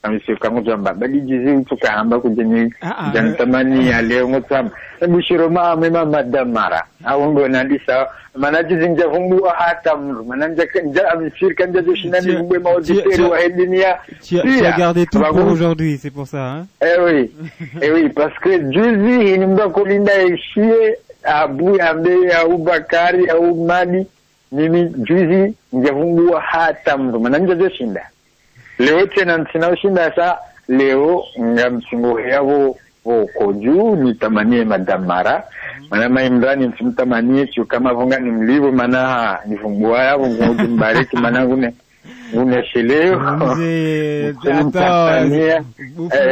amisi kamu jamba bali jizi utuka hamba kujeni jantamani ya leo ngotam bushiro ma mema madamara awongo nandisa manaji zinja fungu hata mru mananja amsir kanja joshinani ngwe mauditeri wa hedenia tu as gardé tout pour aujourd'hui, c'est pour ça hein. Eh oui parce que juzi inimba kulinda ishie abu ambe au bakari au madi mimi juzi njafungua hata mru mananja joshinda leo tena nsinashinda sa leo ngamsingo yabo koju nitamanie madamara mana Imrani nsimtamanie sio kama vonga ni mlivo mana nifungua yabo ngumbariki mana gune sheleo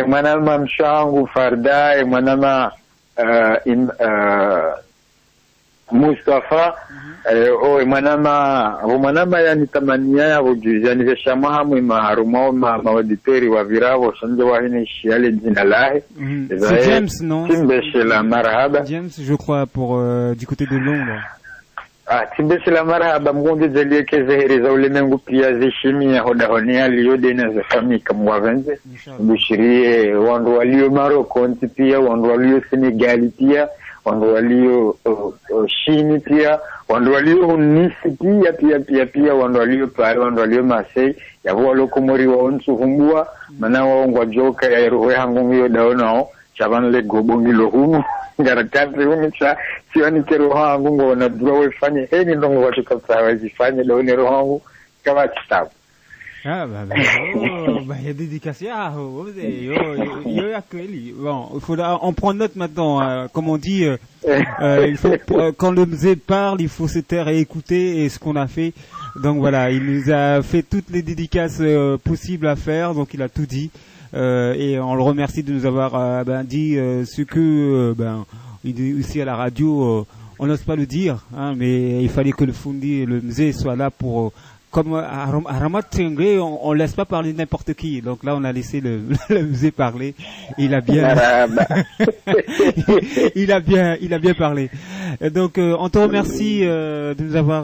mana mamshangu farda mana Mustafa manama yani tamania ya vujuzi yani veshama hamu maharumao mawaditeri wa viravo sanje wahine shiale jina lahe c'est James non Timbeshela marhaba James je crois pour du côté de Londres Timbeshela marhaba mgonde zalie kezeheri za ulemengu pia zishimi ya hodahonia liyode na zafami kamwavenze bishirie wandu walio Maroko pia wandu walio Senegali pia wandu walio Shini pia wandu walio Unisi pia wandu walio Paris wandu walio Marseille yabo walokomori wa onsu humbua mana waongwa joka ya roho hangu hiyo daonao chabanle gobongi lohunu ngarakati hunisa siwani kero hangu ngona dua wefanye heni ndongo watu kapsa wajifanye daone roho hangu kama kitabu il y a dédicace. Bon, il faudra en prendre note maintenant. Comme on dit, il faut, quand le musée parle, il faut se taire et écouter et ce qu'on a fait. Donc voilà, il nous a fait toutes les dédicaces possibles à faire, donc il a tout dit. Et on le remercie de nous avoir dit ce que ici à la radio, on n'ose pas le dire, hein, mais il fallait que le musée soit là pour... Comme à Ramat Tengé, on laisse pas parler n'importe qui. Donc là, on a laissé le musée parler. Il a bien, il a bien parlé. Et donc, on te remercie de nous avoir.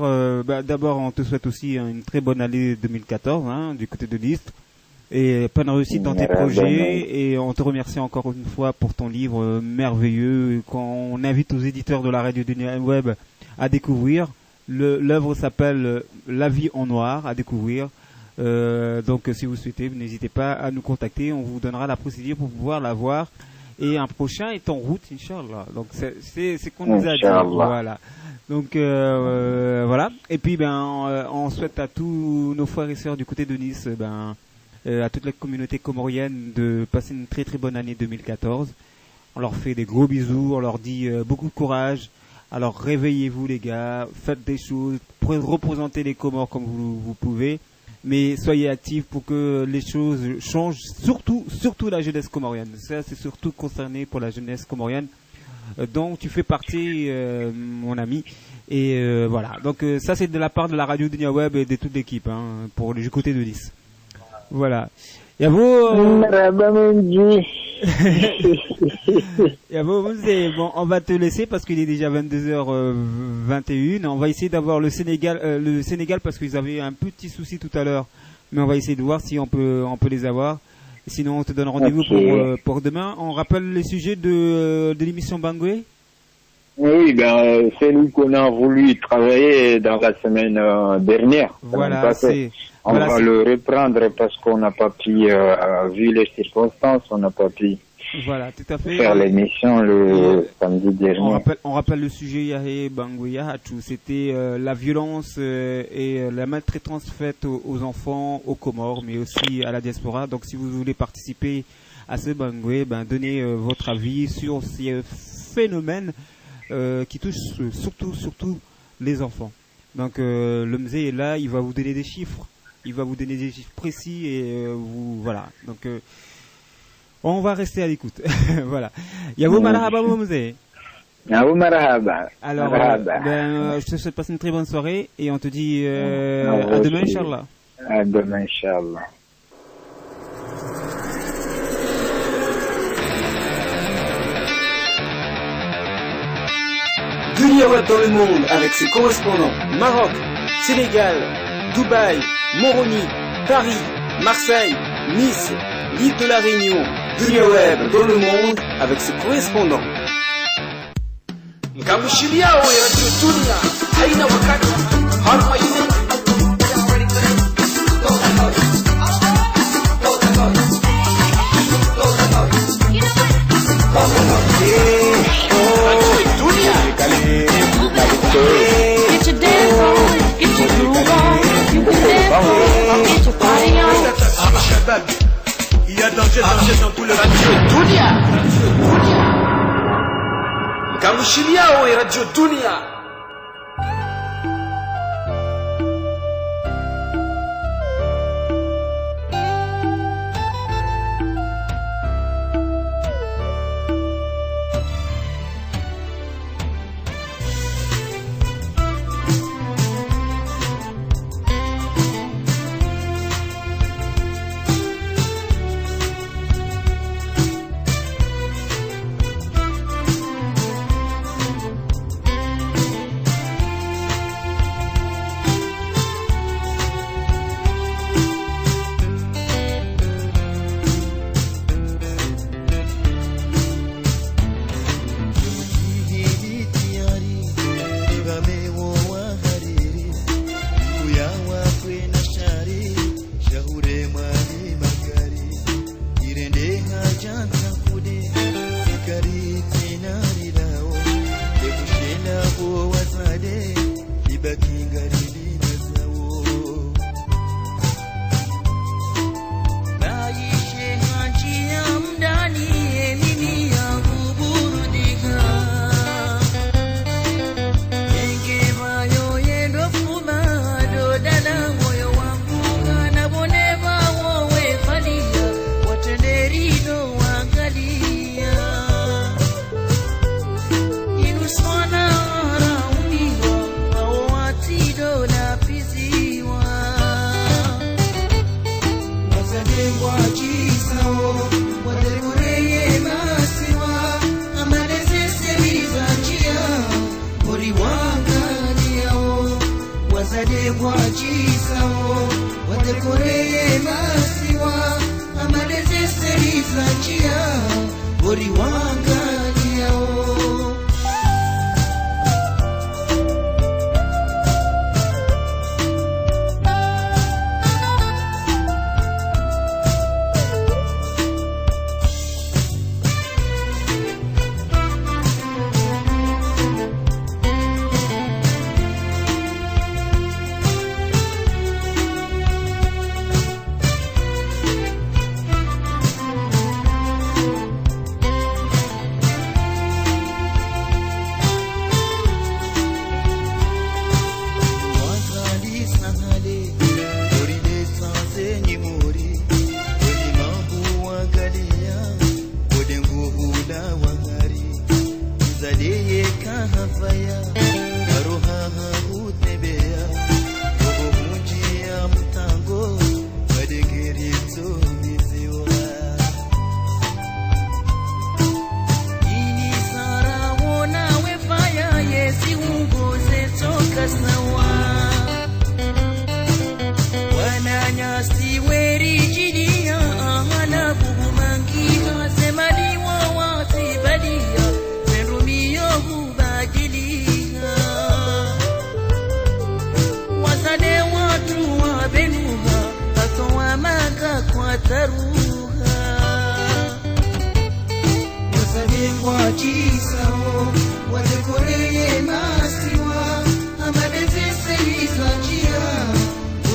D'abord, on te souhaite aussi une très bonne année 2014 du côté de l'Istre et plein de réussite dans tes projets. Et on te remercie encore une fois pour ton livre merveilleux qu'on invite aux éditeurs de la radio Dunia Web à découvrir. L'œuvre s'appelle La vie en noir à découvrir. Donc si vous souhaitez, n'hésitez pas à nous contacter. On vous donnera la procédure pour pouvoir la voir. Et un prochain est en route, Inch'Allah. Donc c'est qu'on nous a dit. Voilà. Donc voilà. Et puis on souhaite à tous nos frères et sœurs du côté de Nice, à toute la communauté comorienne de passer une très très bonne année 2014. On leur fait des gros bisous. On leur dit beaucoup de courage. Alors réveillez-vous les gars, faites des choses, représentez les Comores comme vous pouvez, mais soyez actifs pour que les choses changent, surtout la jeunesse comorienne. Ça c'est surtout concerné pour la jeunesse comorienne, dont tu fais partie mon ami. Et voilà, donc ça c'est de la part de la radio Dunia Web et de toute l'équipe pour du côté de Nice. Voilà. Yavo, bon, on va te laisser parce qu'il est déjà 22h21. On va essayer d'avoir le Sénégal parce qu'ils avaient un petit souci tout à l'heure, mais on va essayer de voir si on peut les avoir. Sinon, on te donne rendez-vous pour demain. On rappelle les sujets de l'émission Bangoué. Oui, c'est nous qu'on a voulu travailler dans la semaine dernière. Voilà, on va le reprendre parce qu'on n'a pas pu, vu les circonstances, on n'a pas pu Voilà, tout à fait. Faire l'émission le samedi dernier. On rappelle le sujet Yahé Bangouya, c'était la violence et la maltraitance faite aux enfants aux Comores, mais aussi à la diaspora. Donc si vous voulez participer à ce Bangoué, donnez votre avis sur ces phénomènes qui touchent surtout les enfants. Donc le Mzé est là, il va vous donner des chiffres. Il va vous donner des chiffres précis et voilà. Donc on va rester à l'écoute. Voilà. Yahou marhaba Mzé. Yahou marhaba. Alors je te souhaite passer une très bonne soirée et on te dit à demain inchallah. À demain inchallah. Dunia Web dans le monde avec ses correspondants Maroc, Sénégal, Dubaï, Moroni, Paris, Marseille, Nice, l'île de la Réunion. Dunia Web dans le monde avec ses correspondants. Ngamshilia we radio Dunia haina wakati harma ile Get your dance on, get your groove on, you can dance on, get your party on. Il y a danger dans tout le radio Dunia. Ngamshilia we radio Dunia. wazalengwa jisao watekoreye masiwa amadezeseiza njia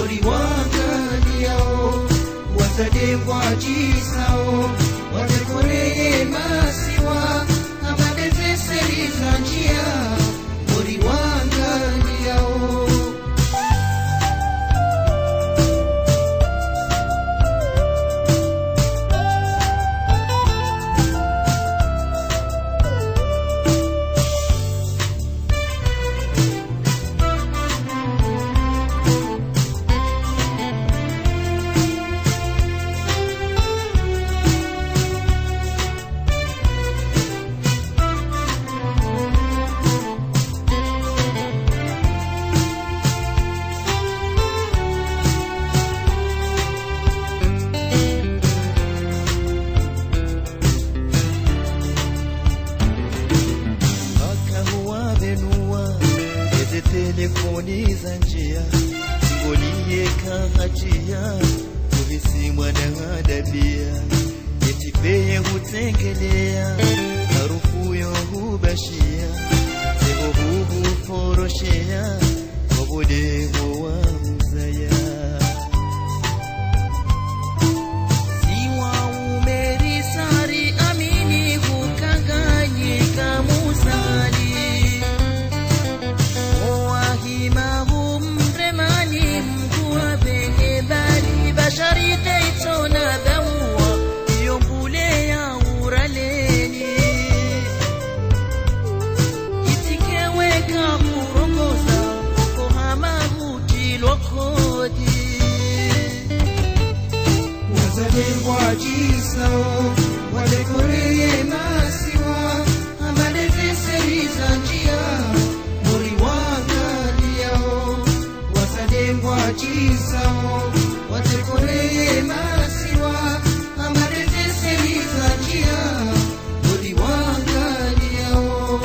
waliwangaliao wazalengwa jisao watekoreye masiwa amadezeseiza njia waliwangaliao telefoni za njia ngolie kahachia kuvisimwa na adabia etipeye hutengelea harufu yo hubashia seho huforoshea wabodeho wa mzaya siwa umerisari amini hukanganyika musali Basharite itona dawa yombule ya uraleni itikeweka kurongoza kohama hutilokodi wazalengwa jisao wadekoreye masiwa amadezeseiza njia muriwangaliao wazalengwa jisao watekoreye masiwa amadezeseiza njia uliwangaliao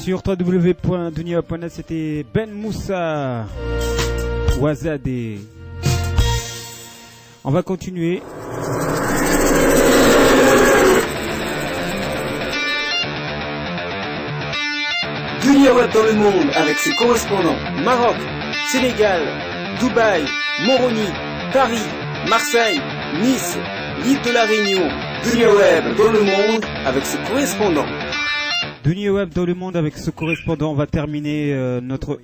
Sur www.dunia.net, c'était Ben Moussa Wazade. On va continuer. Dunia Web dans le monde avec ses correspondants Maroc, Sénégal, Dubaï, Moroni, Paris, Marseille, Nice, l'île de la Réunion. Dunia Web dans le monde avec ses correspondants. Dunia Web dans le monde avec ce correspondant. On va terminer notre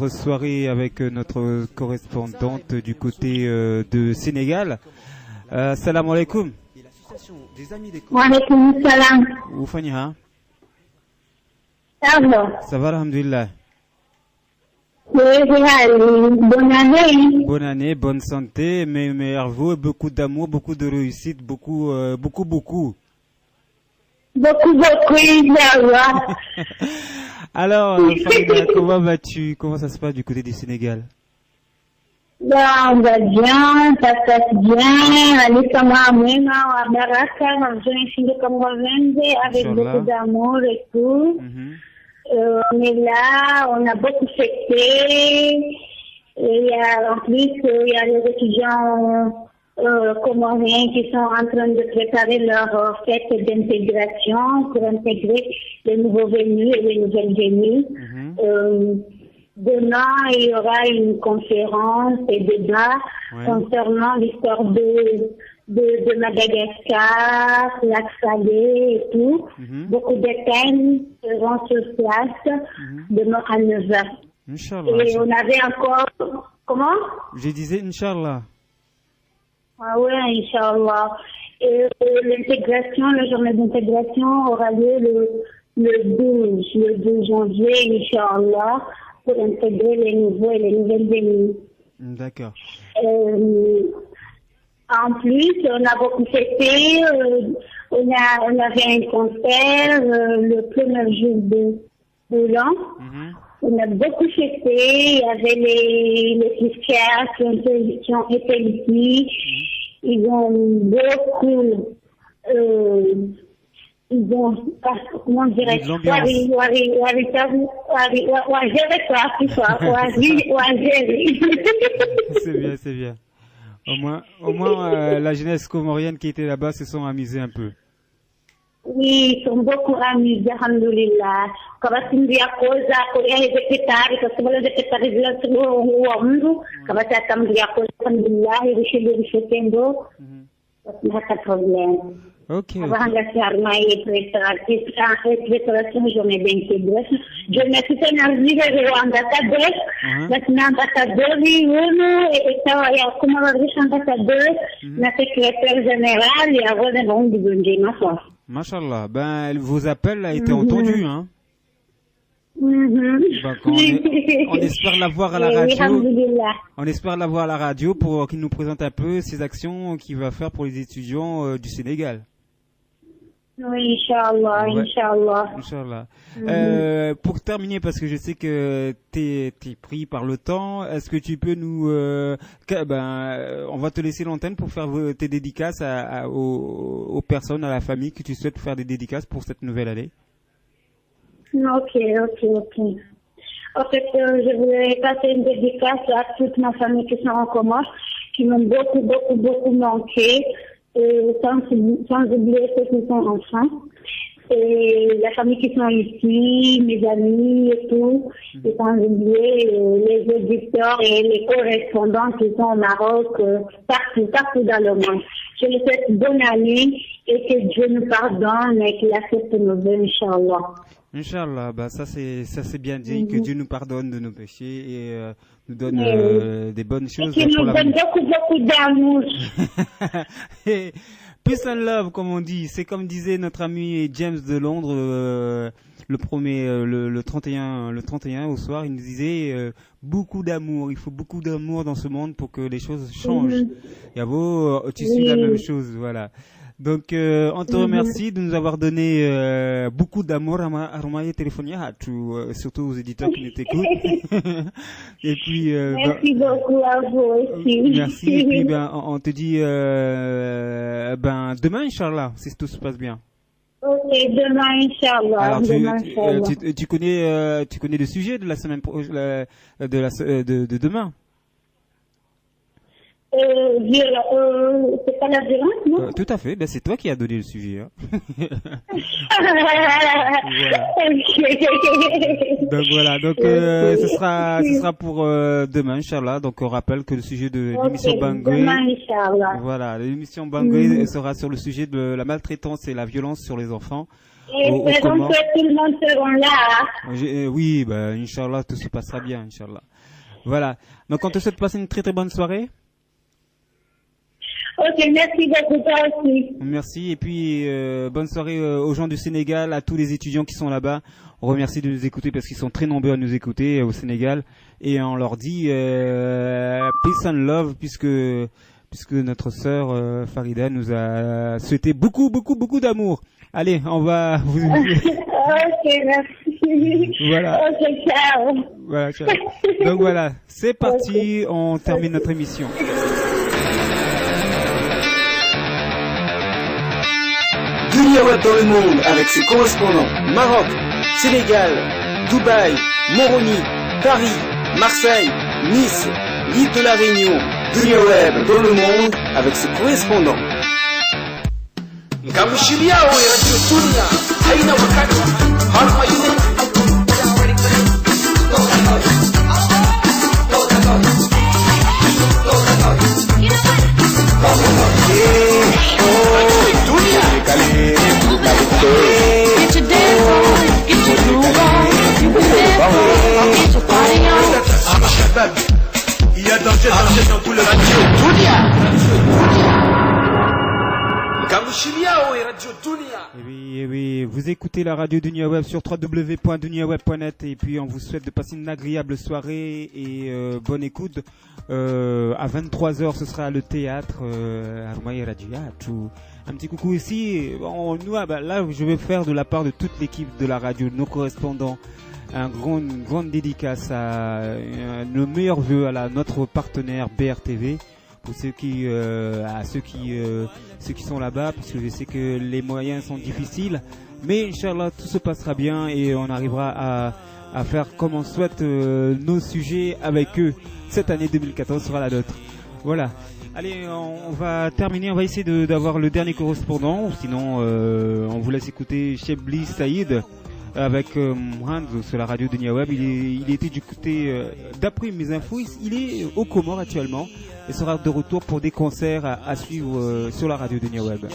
soirée avec notre correspondante du côté de Sénégal. Salam alaikum. Wa alaikum salam. Où Faniha? Ça va, alhamdulillah. Bonne année. Bonne année, bonne santé, meilleurs vœux, beaucoup d'amour, beaucoup de réussite, beaucoup. Beaucoup, Inch'Allah. Alors, Farida, comment vas-tu? Comment ça se passe du côté du Sénégal? On va bien, ça se passe bien. Allez, ça m'a amené à Baraka, avec beaucoup d'amour et tout. On est là, on a beaucoup fêté. Et en plus, il y a les étudiants comoriens qui sont en train de préparer leur fête d'intégration pour intégrer les nouveaux venus et les nouvelles venues. Demain, il y aura une conférence et débat concernant l'histoire de Madagascar, lac Salé et tout. Beaucoup de thèmes seront sur place demain à 9h. Inch'Allah. Et on avait encore... Comment? Je disais Inch'Allah. Ah ouais, Inch'Allah. Et l'intégration, la journée d'intégration aura lieu le 12 janvier, Inch'Allah, pour intégrer les nouveaux et les nouvelles venues. D'accord. En plus, on a beaucoup fêté, on avait un concert le premier jour de l'an. On a beaucoup fêté, il y avait les fiscales qui ont été ici. Ils ont beaucoup, ils ont, comment dirais-je, C'est bien. Au moins la jeunesse comorienne qui était là-bas se sont amusés un peu. Oui, ils sont beaucoup amusés, alhamdulillah. Kabasindia koza, Korea hezekitari, kasubala hezekitari zila tugu wa mdu, kabasa atamdia koza, alhamdulillah, hirishili rishetendo, pas de problème. Ok. Abahanga siarma et préparation, je mets bien que deux. Je mets tout un avis de ambassadeur, maintenant ambassadeur, et ça, il y a comme un ambassadeur, la secrétaire générale, et avant de bon du ma foi. Machallah, ben vos appels a été entendus, hein. Donc, on espère la voir à la radio. On espère la voir à la radio pour qu'il nous présente un peu ses actions qu'il va faire pour les étudiants du Sénégal. Oui, Inch'Allah, Ouais. Inch'Allah. Pour terminer, parce que je sais que t'es pris par le temps, est-ce que tu peux nous, on va te laisser l'antenne pour faire tes dédicaces aux personnes, à la famille que tu souhaites faire des dédicaces pour cette nouvelle année. Ok. En fait, je voulais passer une dédicace à toute ma famille qui sont en Comores, qui m'ont beaucoup manqué, et sans oublier ceux qui sont en France. Et la famille qui sont ici, mes amis et tout, et sans oublier les auditeurs et les correspondants qui sont au Maroc, partout dans le monde. Je les souhaite bonne année et que Dieu nous pardonne et qu'il accepte nos vœux, Inch'Allah. Inch'Allah, bah ça c'est bien dit, que Dieu nous pardonne de nos péchés et nous donne des bonnes choses. Et qu'il nous donne beaucoup d'amour. Peace and love, comme on dit. C'est comme disait notre ami James de Londres le 31 au soir. Il nous disait beaucoup d'amour. Il faut beaucoup d'amour dans ce monde pour que les choses changent. Yavo, tu suis la même chose, voilà. Donc, on te remercie de nous avoir donné beaucoup d'amour à Romaye Téléphonia, surtout aux éditeurs qui nous écoutent. Et puis, merci beaucoup à vous aussi. Merci. Et puis, on te dit, demain, Inch'Allah, si tout se passe bien. Ok, demain, Inch'Allah. Alors, tu connais le sujet de la semaine de demain? C'est pas la violence, non? Tout à fait, c'est toi qui as donné le sujet. Hein. Donc voilà, ce sera pour demain, Inch'Allah. Donc on rappelle que le sujet de l'émission Bangui, voilà, l'émission Bangui sera sur le sujet de la maltraitance et la violence sur les enfants. Et espérons que tout le monde sera là. Oui, Inch'Allah, tout se passera bien, Inch'Allah. Voilà, donc on te souhaite passer une très très bonne soirée. Ok, merci beaucoup, toi aussi. Merci, et puis bonne soirée aux gens du Sénégal, à tous les étudiants qui sont là-bas. On remercie de nous écouter parce qu'ils sont très nombreux à nous écouter au Sénégal. Et on leur dit peace and love puisque notre sœur Farida nous a souhaité beaucoup d'amour. Allez, on va vous... Ok, merci. Voilà. Ok, ciao. Voilà, ciao. Donc voilà, c'est parti, on termine notre émission. Dunia Web dans le monde avec ses correspondants Maroc, Sénégal, Dubaï, Moroni, Paris, Marseille, Nice, l'île de la Réunion. Dunia Web dans le monde avec ses correspondants. Ngamshilia we radio Dunia haina wakati harma yule Get your dance on, get your groove on, you can dance, get your party on. Shabab, il y a danger dans tout le radio Dunia. Ngamshilia we radio Dunia. Et oui, vous écoutez la radio Dunia Web sur www.duniaweb.net et puis on vous souhaite de passer une agréable soirée et bonne écoute. À 23h, ce sera le théâtre à Romaye Radio. Un petit coucou ici. Là, je vais faire de la part de toute l'équipe de la radio, nos correspondants une grande dédicace à le meilleur vœu à notre partenaire BRTV. Pour ceux qui sont là-bas, puisque je sais que les moyens sont difficiles, mais Inch'Allah tout se passera bien et on arrivera à faire comme on souhaite nos sujets avec eux. Cette année 2014 sera la nôtre. Voilà. Allez, on va terminer, on va essayer d'avoir le dernier correspondant, sinon on vous laisse écouter Chebli Saïd avec Hans sur la radio de Niaweb. Il était du côté, d'après mes infos, il est aux Comores actuellement et sera de retour pour des concerts à suivre sur la radio de Niaweb.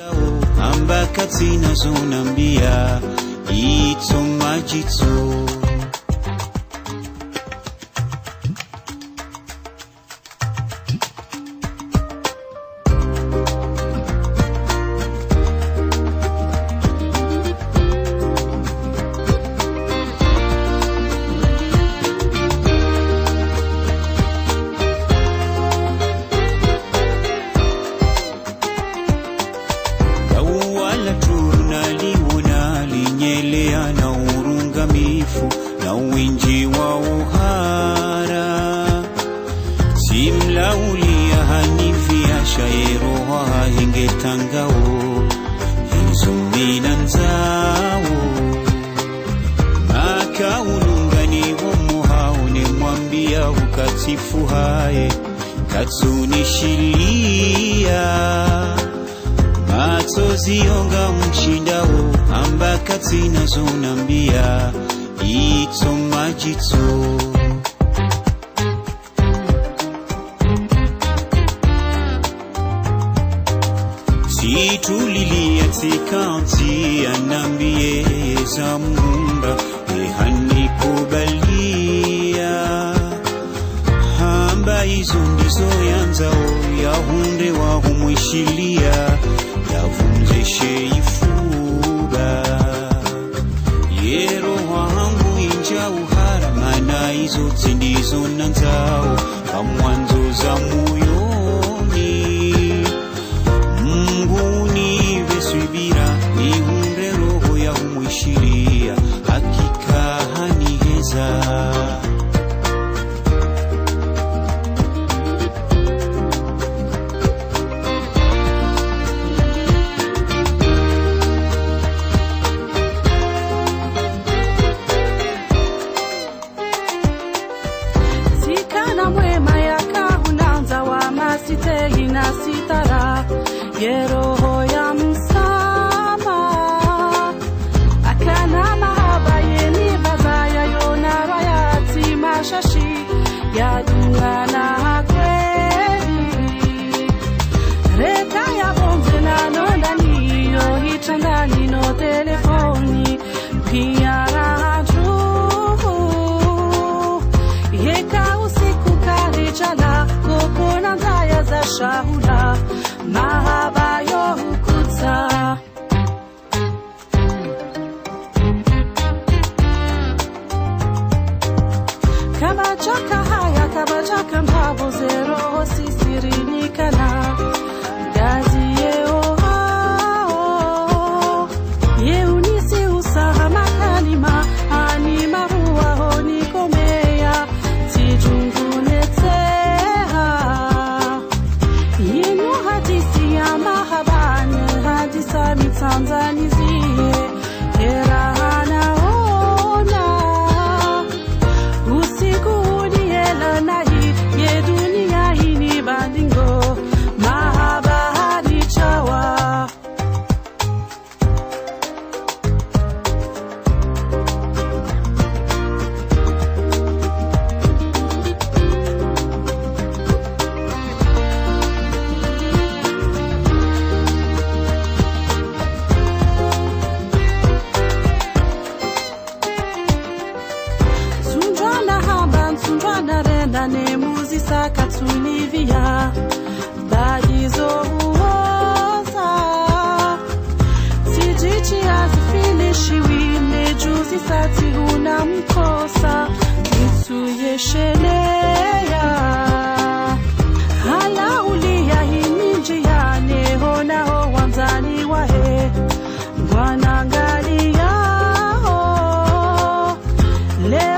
Leo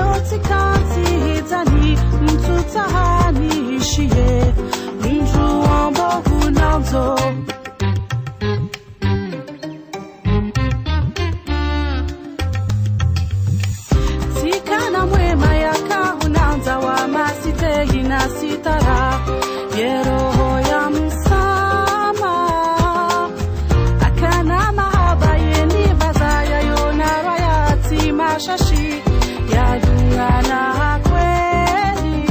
moto. Sikana mwema yaka unaanza wa masitei na sitara yeroho ya msama akana mahaba yeni bazaya yona rayati mashashi ya dungana kweli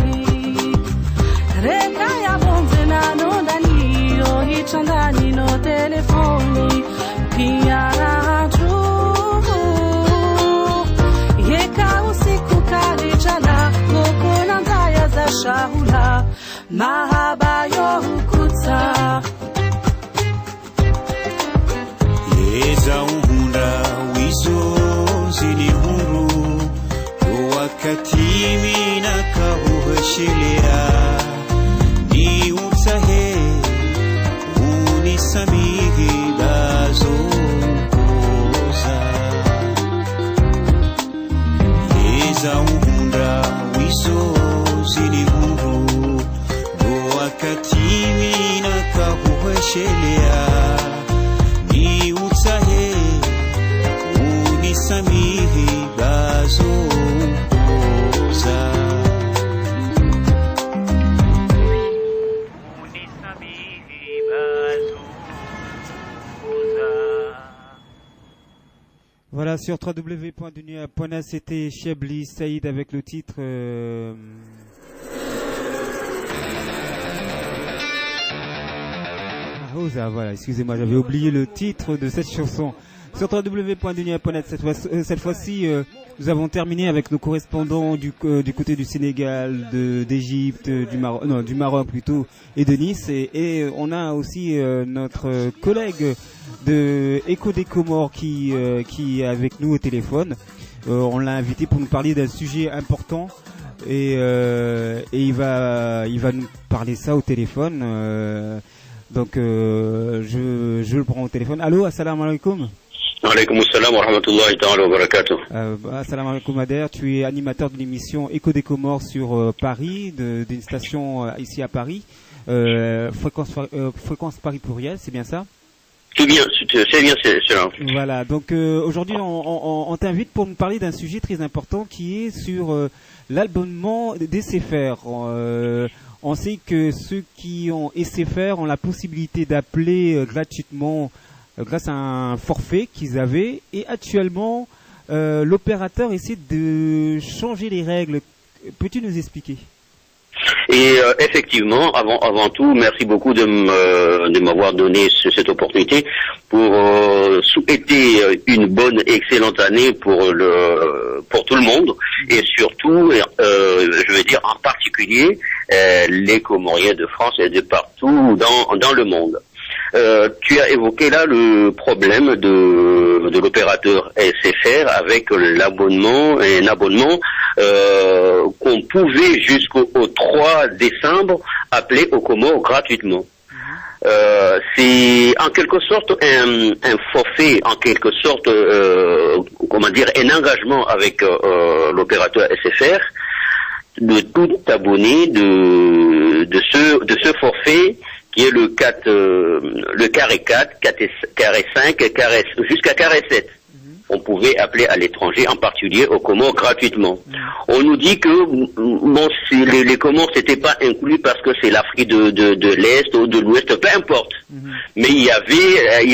reka ya bonze na nonda niyo hichangani no telefoni pia raju yeka usiku kalijana kokona ndaya za shahula mahaba yo hukuta yeza uhunda wizo zini huru wakati mina kabuhashelea ni utahe unisamihi bazo koza yeza uhunda wizo zini huru wakati mina kabuhashelea ni utahe unisamihi bazo koza. Voilà, sur www.dunia.net, c'était Chebli Saïd avec le titre Ahoza, voilà, excusez-moi, j'avais oublié le titre de cette chanson. Sur www.dunia.net, cette fois-ci, nous avons terminé avec nos correspondants du côté du Sénégal, d'Égypte, du Maroc plutôt, et de Nice. Et on a aussi notre collègue de Écho des Comores qui est avec nous au téléphone. On l'a invité pour nous parler d'un sujet important et il va nous parler ça au téléphone. Donc je le prends au téléphone. Allô, assalamu alaikum. Alaykoum assalam wa rahmatullahi ta'ala wa barakatuh. Assalamu alaikum Ader, tu es animateur de l'émission Écho des Comores sur Paris, d'une station ici à Paris, fréquence Paris pluriel, c'est bien ça? C'est bien, c'est cela. Voilà, donc aujourd'hui on t'invite pour nous parler d'un sujet très important qui est sur l'abonnement des SFR. On sait que ceux qui ont SFR ont la possibilité d'appeler gratuitement grâce à un forfait qu'ils avaient, et actuellement l'opérateur essaie de changer les règles. Peux-tu nous expliquer? Et effectivement, avant tout, merci beaucoup de m'avoir donné cette opportunité pour souhaiter une bonne, excellente année pour tout le monde, et surtout, je veux dire en particulier, les Comoriens de France et de partout dans le monde. Tu as évoqué là le problème de l'opérateur SFR avec l'abonnement, un abonnement qu'on pouvait jusqu'au 3 décembre appeler aux Comores gratuitement. C'est en quelque sorte un forfait, en quelque sorte, comment dire, un engagement avec l'opérateur SFR de tout abonné de ce forfait qui est le carré 4, carré 5, jusqu'à carré 7. On pouvait appeler à l'étranger, en particulier aux Comores, gratuitement. On nous dit que les Comores c'était pas inclus parce que c'est l'Afrique de l'Est ou de l'Ouest, peu importe. Mais il y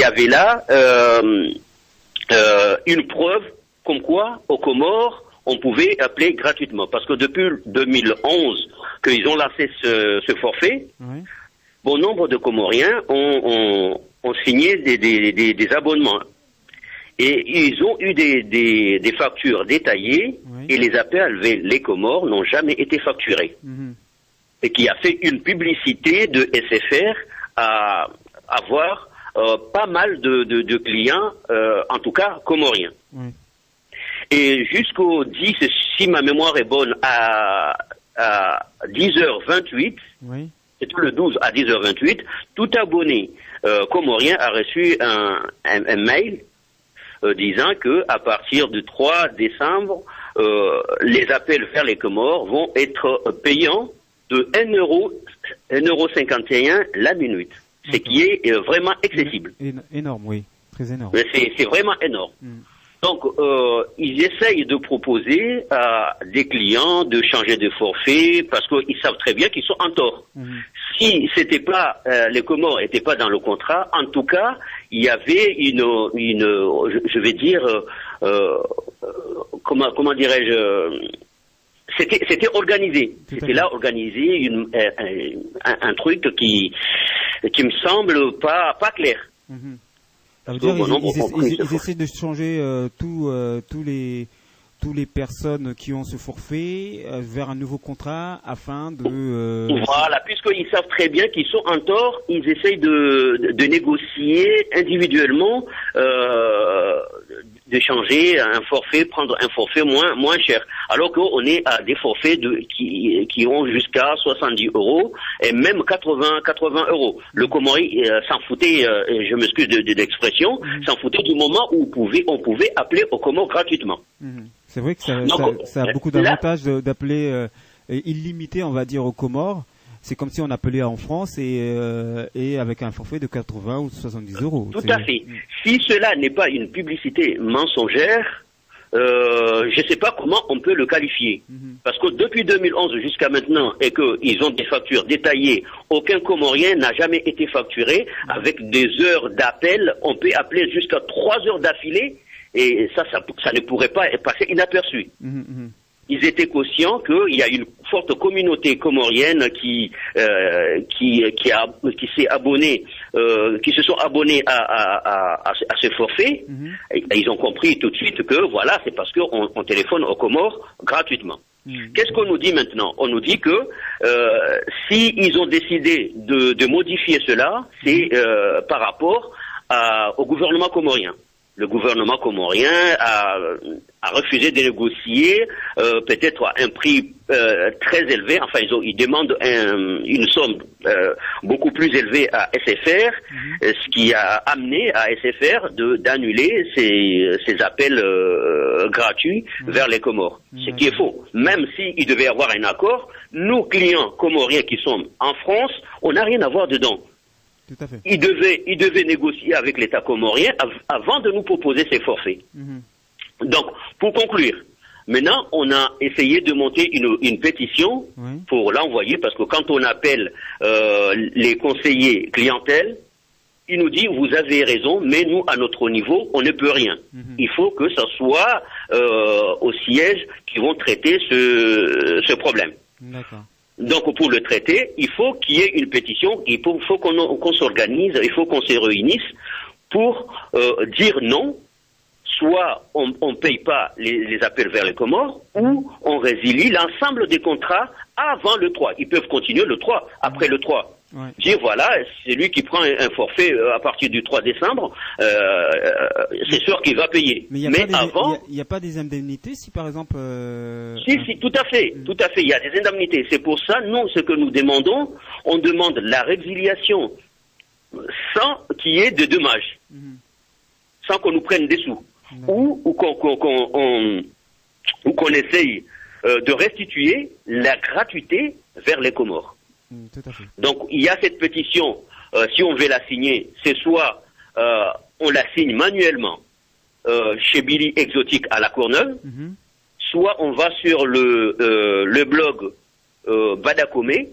avait là une preuve comme quoi aux Comores on pouvait appeler gratuitement, parce que depuis 2011 qu'ils ont lancé ce forfait. Bon nombre de Comoriens ont signé des abonnements. Et ils ont eu des factures détaillées, et les appels vers les Comores n'ont jamais été facturés. Et qui a fait une publicité de SFR à avoir pas mal de clients, en tout cas comoriens. Et jusqu'au 10, si ma mémoire est bonne, à 10h28, c'était le 12 à 10h28, tout abonné comorien a reçu un mail disant que à partir du 3 décembre, les appels vers les Comores vont être payants de 1,51 € la minute. ce qui est vraiment excessif. Énorme, oui, très énorme. C'est vraiment énorme. Donc, ils essayent de proposer à des clients de changer de forfait parce qu'ils savent très bien qu'ils sont en tort. Si c'était pas les Comores n'étaient pas dans le contrat, en tout cas, il y avait je vais dire, comment dirais-je, c'était organisé. C'était là organisé un truc qui me semble pas clair. Ça veut dire ils essaient de changer tous les personnes qui ont ce forfait vers un nouveau contrat afin de... Voilà, puisqu'ils savent très bien qu'ils sont en tort, ils essayent de négocier individuellement, de changer un forfait, prendre un forfait moins cher. Alors qu'on est à des forfaits qui ont jusqu'à 70 € et même 80 €. Le Comori s'en foutait, je m'excuse de l'expression, s'en foutait du moment où on pouvait appeler au Comore gratuitement. C'est vrai que ça a beaucoup d'avantages d'appeler illimité, on va dire, aux Comores. C'est comme si on appelait en France et avec un forfait de 80 ou 70 €. Tout à fait. Si cela n'est pas une publicité mensongère, je ne sais pas comment on peut le qualifier. Parce que depuis 2011 jusqu'à maintenant, et qu'ils ont des factures détaillées, aucun Comorien n'a jamais été facturé avec des heures d'appel. On peut appeler jusqu'à 3 heures d'affilée, et ça ne pourrait pas passer inaperçu. Ils étaient conscients qu'il y a une forte communauté comorienne qui s'est abonnée, qui se sont abonnés à ce forfait. Et ils ont compris tout de suite que voilà, c'est parce qu'on téléphone aux Comores gratuitement. Qu'est-ce qu'on nous dit maintenant? On nous dit que si ils ont décidé de modifier cela, c'est par rapport au gouvernement comorien. Le gouvernement comorien a refusé de négocier peut-être à un prix très élevé. Enfin, ils demandent une somme beaucoup plus élevée à SFR, ce qui a amené à SFR d'annuler ces appels gratuits vers les Comores. Ce qui est faux. Même s'il devait y avoir un accord, nos clients comoriens qui sont en France, on n'a rien à voir dedans. Tout à fait. Il devait négocier avec l'État comorien avant de nous proposer ces forfaits. Donc, pour conclure, maintenant, on a essayé de monter une pétition pour l'envoyer, parce que quand on appelle les conseillers clientèle, ils nous disent, vous avez raison, mais nous, à notre niveau, on ne peut rien. Il faut que ce soit au siège qui vont traiter ce problème. D'accord. Donc, pour le traiter, il faut qu'il y ait une pétition, il faut qu'on s'organise, il faut qu'on se réunisse pour dire non, soit on ne paye pas les appels vers les Comores, ou on résilie l'ensemble des contrats avant le 3. Ils peuvent continuer le 3, après le 3. Dire voilà, c'est lui qui prend un forfait à partir du 3 décembre, c'est sûr qu'il va payer. Mais avant, il n'y a pas des indemnités si par exemple... Si, tout à fait, il y a des indemnités. C'est pour ça, nous, ce que nous demandons, on demande la résiliation sans qu'il y ait de dommages, sans qu'on nous prenne des sous, ou qu'on essaye de restituer la gratuité vers les Comores. Tout à fait. Donc, il y a cette pétition, si on veut la signer, c'est soit on la signe manuellement chez Billy Exotique à La Courneuve, soit on va sur le blog Badakome,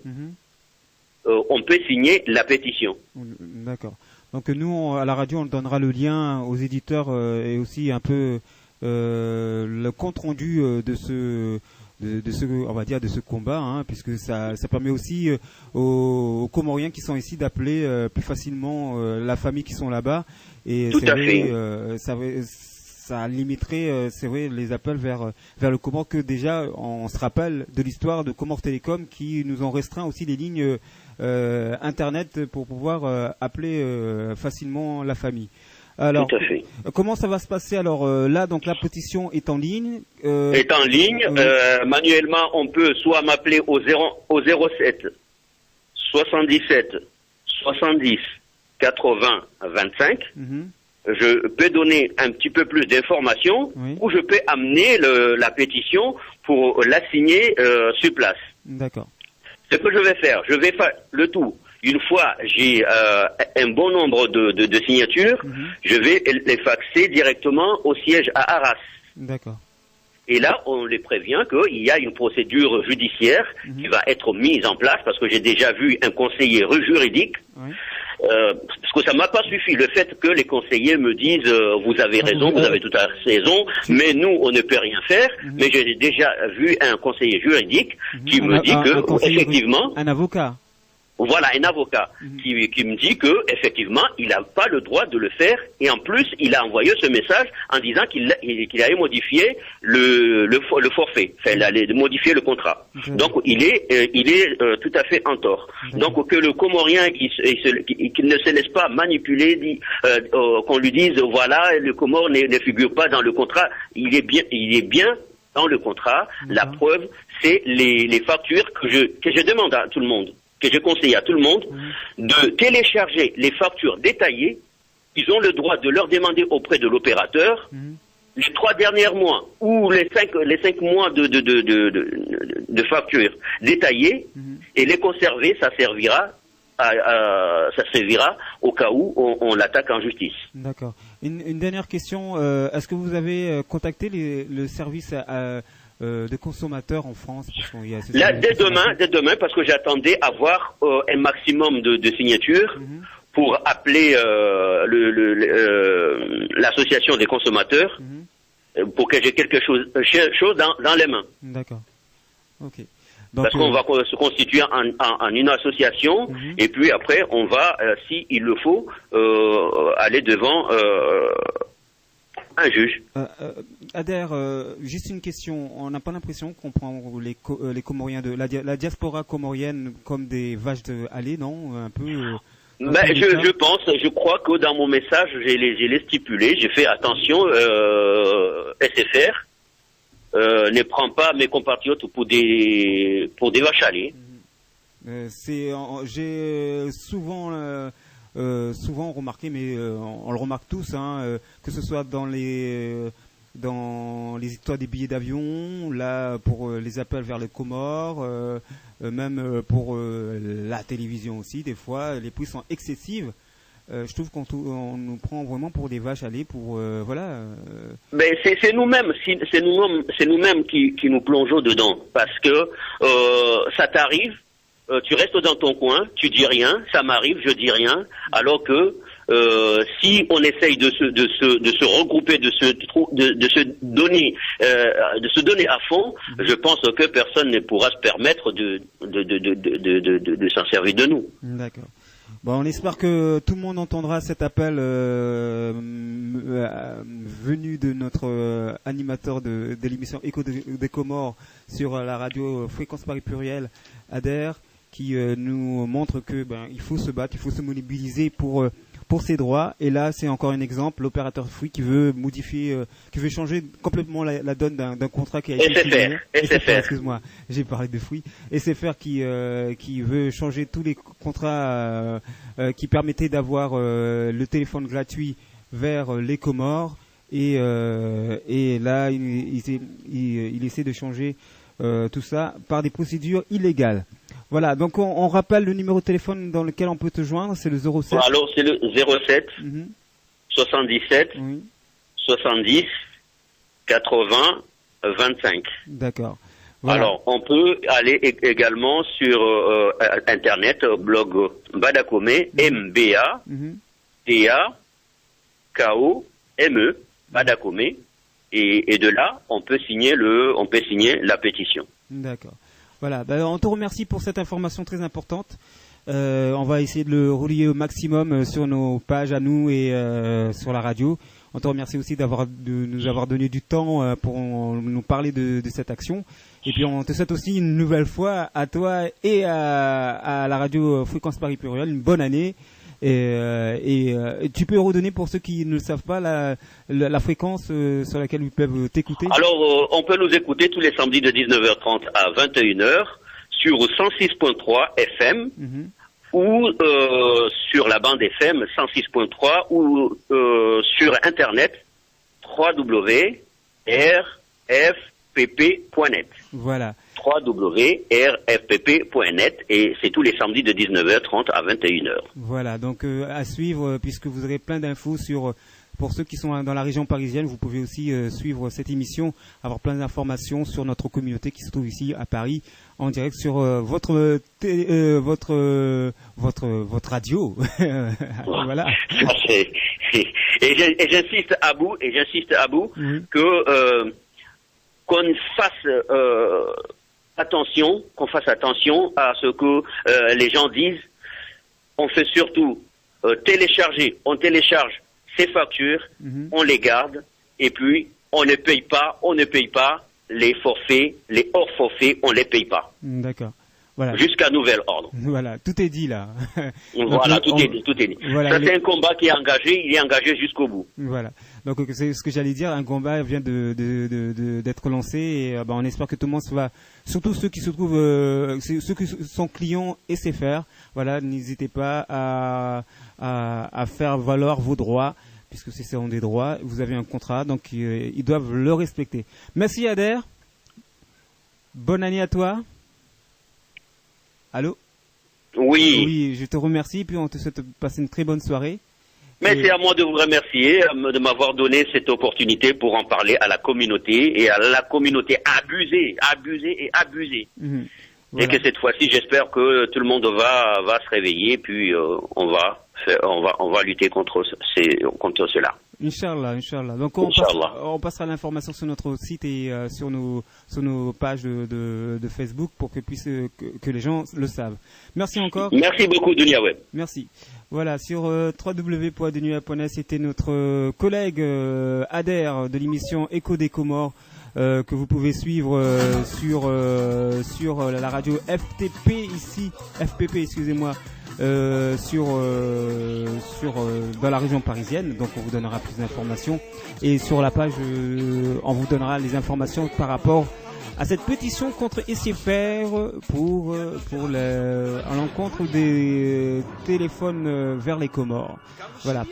on peut signer la pétition. D'accord. Donc nous, à la radio, on donnera le lien aux éditeurs et aussi un peu le compte rendu de ce on va dire de ce combat, hein, puisque ça permet aussi aux Comoriens qui sont ici d'appeler plus facilement la famille qui sont là-bas, et tout à fait. Ça limiterait, c'est vrai, les appels vers le Comore, que déjà on se rappelle de l'histoire de Comore Télécom qui nous ont restreint aussi les lignes internet pour pouvoir appeler facilement la famille. Alors, tout à fait. Comment ça va se passer? Alors là, donc la pétition est en ligne. Est en ligne. Manuellement, on peut soit m'appeler au 07 77 70 80 25. Je peux donner un petit peu plus d'informations, ou je peux amener la pétition pour la signer sur place. D'accord. Ce que je vais faire, je vais faire le tout. Une fois j'ai un bon nombre de signatures, je vais les faxer directement au siège à Arras. D'accord. Et là, on les prévient qu'il y a une procédure judiciaire qui va être mise en place, parce que j'ai déjà vu un conseiller juridique. Parce que ça m'a pas suffi le fait que les conseillers me disent vous avez raison, vous avez tout à raison, mais nous on ne peut rien faire. Mais j'ai déjà vu un conseiller juridique qui me dit que effectivement, un avocat. Voilà, un avocat qui me dit que effectivement il n'a pas le droit de le faire, et en plus il a envoyé ce message en disant qu'il allait modifier le forfait, enfin il allait modifier le contrat. Donc il est tout à fait en tort. Donc que le Comorien qui ne se laisse pas manipuler, qu'on lui dise voilà, le Comore ne figure pas dans le contrat, il est bien dans le contrat. La preuve, c'est les factures que je demande à tout le monde, que je conseille à tout le monde de télécharger les factures détaillées. Ils ont le droit de leur demander auprès de l'opérateur les 3 derniers mois ou les 5 mois de factures détaillées et les conserver. Ça servira au cas où on l'attaque en justice. D'accord. Une dernière question. Est-ce que vous avez contacté le service de consommateurs en France? Là, dès demain, parce que j'attendais avoir un maximum de signatures pour appeler l'association des consommateurs pour que j'ai quelque chose dans les mains. D'accord. Ok. Donc, parce qu'on va se constituer en une association, et puis après on va, si il le faut, aller devant un juge. Adair, juste une question. On n'a pas l'impression qu'on prend les Comoriens la diaspora comorienne comme des vaches de Hallé, non? Un peu. Je crois que dans mon message, j'ai les stipulé. J'ai fait attention. SFR ne prend pas mes compatriotes pour des vaches à lait. J'ai souvent remarqué, mais on le remarque tous, que ce soit dans les histoires des billets d'avion, là pour les appels vers les Comores, même pour la télévision aussi, des fois les prix sont excessifs. Je trouve qu'on nous prend vraiment pour des vaches à lait, pour voilà. Mais c'est nous-mêmes, qui nous plongeons dedans, parce que ça t'arrive. Tu restes dans ton coin, tu dis rien, ça m'arrive, je dis rien, alors que si on essaye de se regrouper, de se donner à fond, je pense que personne ne pourra se permettre de s'en servir de nous. D'accord. Bon, on espère que tout le monde entendra cet appel venu de notre animateur de l'émission Écho des Comores sur la radio Fréquence Paris Pluriel, Adair, qui nous montre que il faut se battre, il faut se mobiliser pour ses droits. Et là, c'est encore un exemple, l'opérateur Free qui veut modifier, qui veut changer complètement la donne d'un contrat qui a été signé. SFR. Excuse-moi, j'ai parlé de Free. SFR qui veut changer tous les contrats qui permettaient d'avoir le téléphone gratuit vers les Comores. Et là, il essaie de changer tout ça par des procédures illégales. Voilà, donc on rappelle le numéro de téléphone dans lequel on peut te joindre, c'est le 07. Alors c'est le 07 77 70 80 25. D'accord. Voilà. Alors on peut aller également sur internet, blog Badakome, MBA DA KOME Badakome, et de là on peut signer la pétition. D'accord. Voilà, on te remercie pour cette information très importante. On va essayer de le relier au maximum sur nos pages à nous et sur la radio. On te remercie aussi de nous avoir donné du temps pour nous parler de cette action. Et puis on te souhaite aussi une nouvelle fois à toi et à la radio Fréquence Paris Pluriel une bonne année. Et tu peux redonner pour ceux qui ne le savent pas la fréquence sur laquelle ils peuvent t'écouter. Alors on peut nous écouter tous les samedis de 19h30 à 21h sur 106.3 FM ou sur la bande FM 106.3 ou sur internet www.rfpp.net. Voilà. www.rfpp.net et c'est tous les samedis de 19h30 à 21h. Voilà, donc à suivre puisque vous aurez plein d'infos sur... Pour ceux qui sont dans la région parisienne, vous pouvez aussi suivre cette émission, avoir plein d'informations sur notre communauté qui se trouve ici à Paris, en direct sur votre radio. Voilà. Et j'insiste à bout que qu'on fasse attention à ce que les gens disent. On fait surtout on télécharge ces factures, on les garde, et puis on ne paye pas les forfaits, les hors forfaits, on les paye pas. D'accord. Voilà. Jusqu'à nouvel ordre. Voilà, tout est dit là. Voilà, tout est dit. Voilà, ça, c'est un combat qui est engagé, il est engagé jusqu'au bout. Voilà. Donc c'est ce que j'allais dire, un combat vient d'être lancé et on espère que tout le monde va, surtout ceux qui se trouvent, ceux qui sont clients SFR, voilà, n'hésitez pas à faire valoir vos droits, puisque ce sont des droits, vous avez un contrat, donc ils doivent le respecter. Merci Ader, bonne année à toi. Allô? Oui. Oui, je te remercie, puis on te souhaite de passer une très bonne soirée. Mais c'est à moi de vous remercier, de m'avoir donné cette opportunité pour en parler à la communauté et à la communauté abusée. Voilà. Et que cette fois-ci, j'espère que tout le monde va se réveiller, puis on va lutter contre cela. Inch'Allah. Donc on passera l'information sur notre site et sur nos pages de Facebook pour que les gens le savent. Merci encore. Merci beaucoup Dunia Web. Merci. Voilà, sur www.deniaweb.net, c'était notre collègue Ader de l'émission Écho des Comores que vous pouvez suivre sur la radio FTP ici, FPP excusez-moi. Dans la région parisienne, donc on vous donnera plus d'informations et sur la page on vous donnera les informations par rapport à cette pétition contre SFR pour à l'encontre des téléphones vers les Comores. Voilà.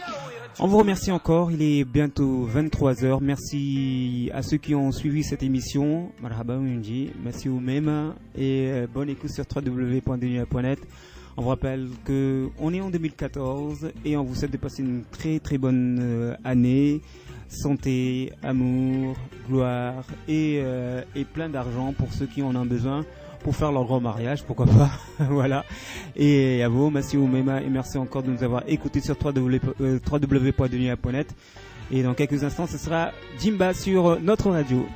On vous remercie encore, il est bientôt 23h. Merci à ceux qui ont suivi cette émission. Marhaba Munji, merci vous-même et bonne écoute sur www.deniaweb.net. On vous rappelle qu'on est en 2014 et on vous souhaite de passer une très très bonne année. Santé, amour, gloire et plein d'argent pour ceux qui en ont besoin pour faire leur grand mariage, pourquoi pas. Voilà. Et à vous, merci Oumema et merci encore de nous avoir écoutés sur www.deniaweb.net. Et dans quelques instants, ce sera Jimba sur notre radio.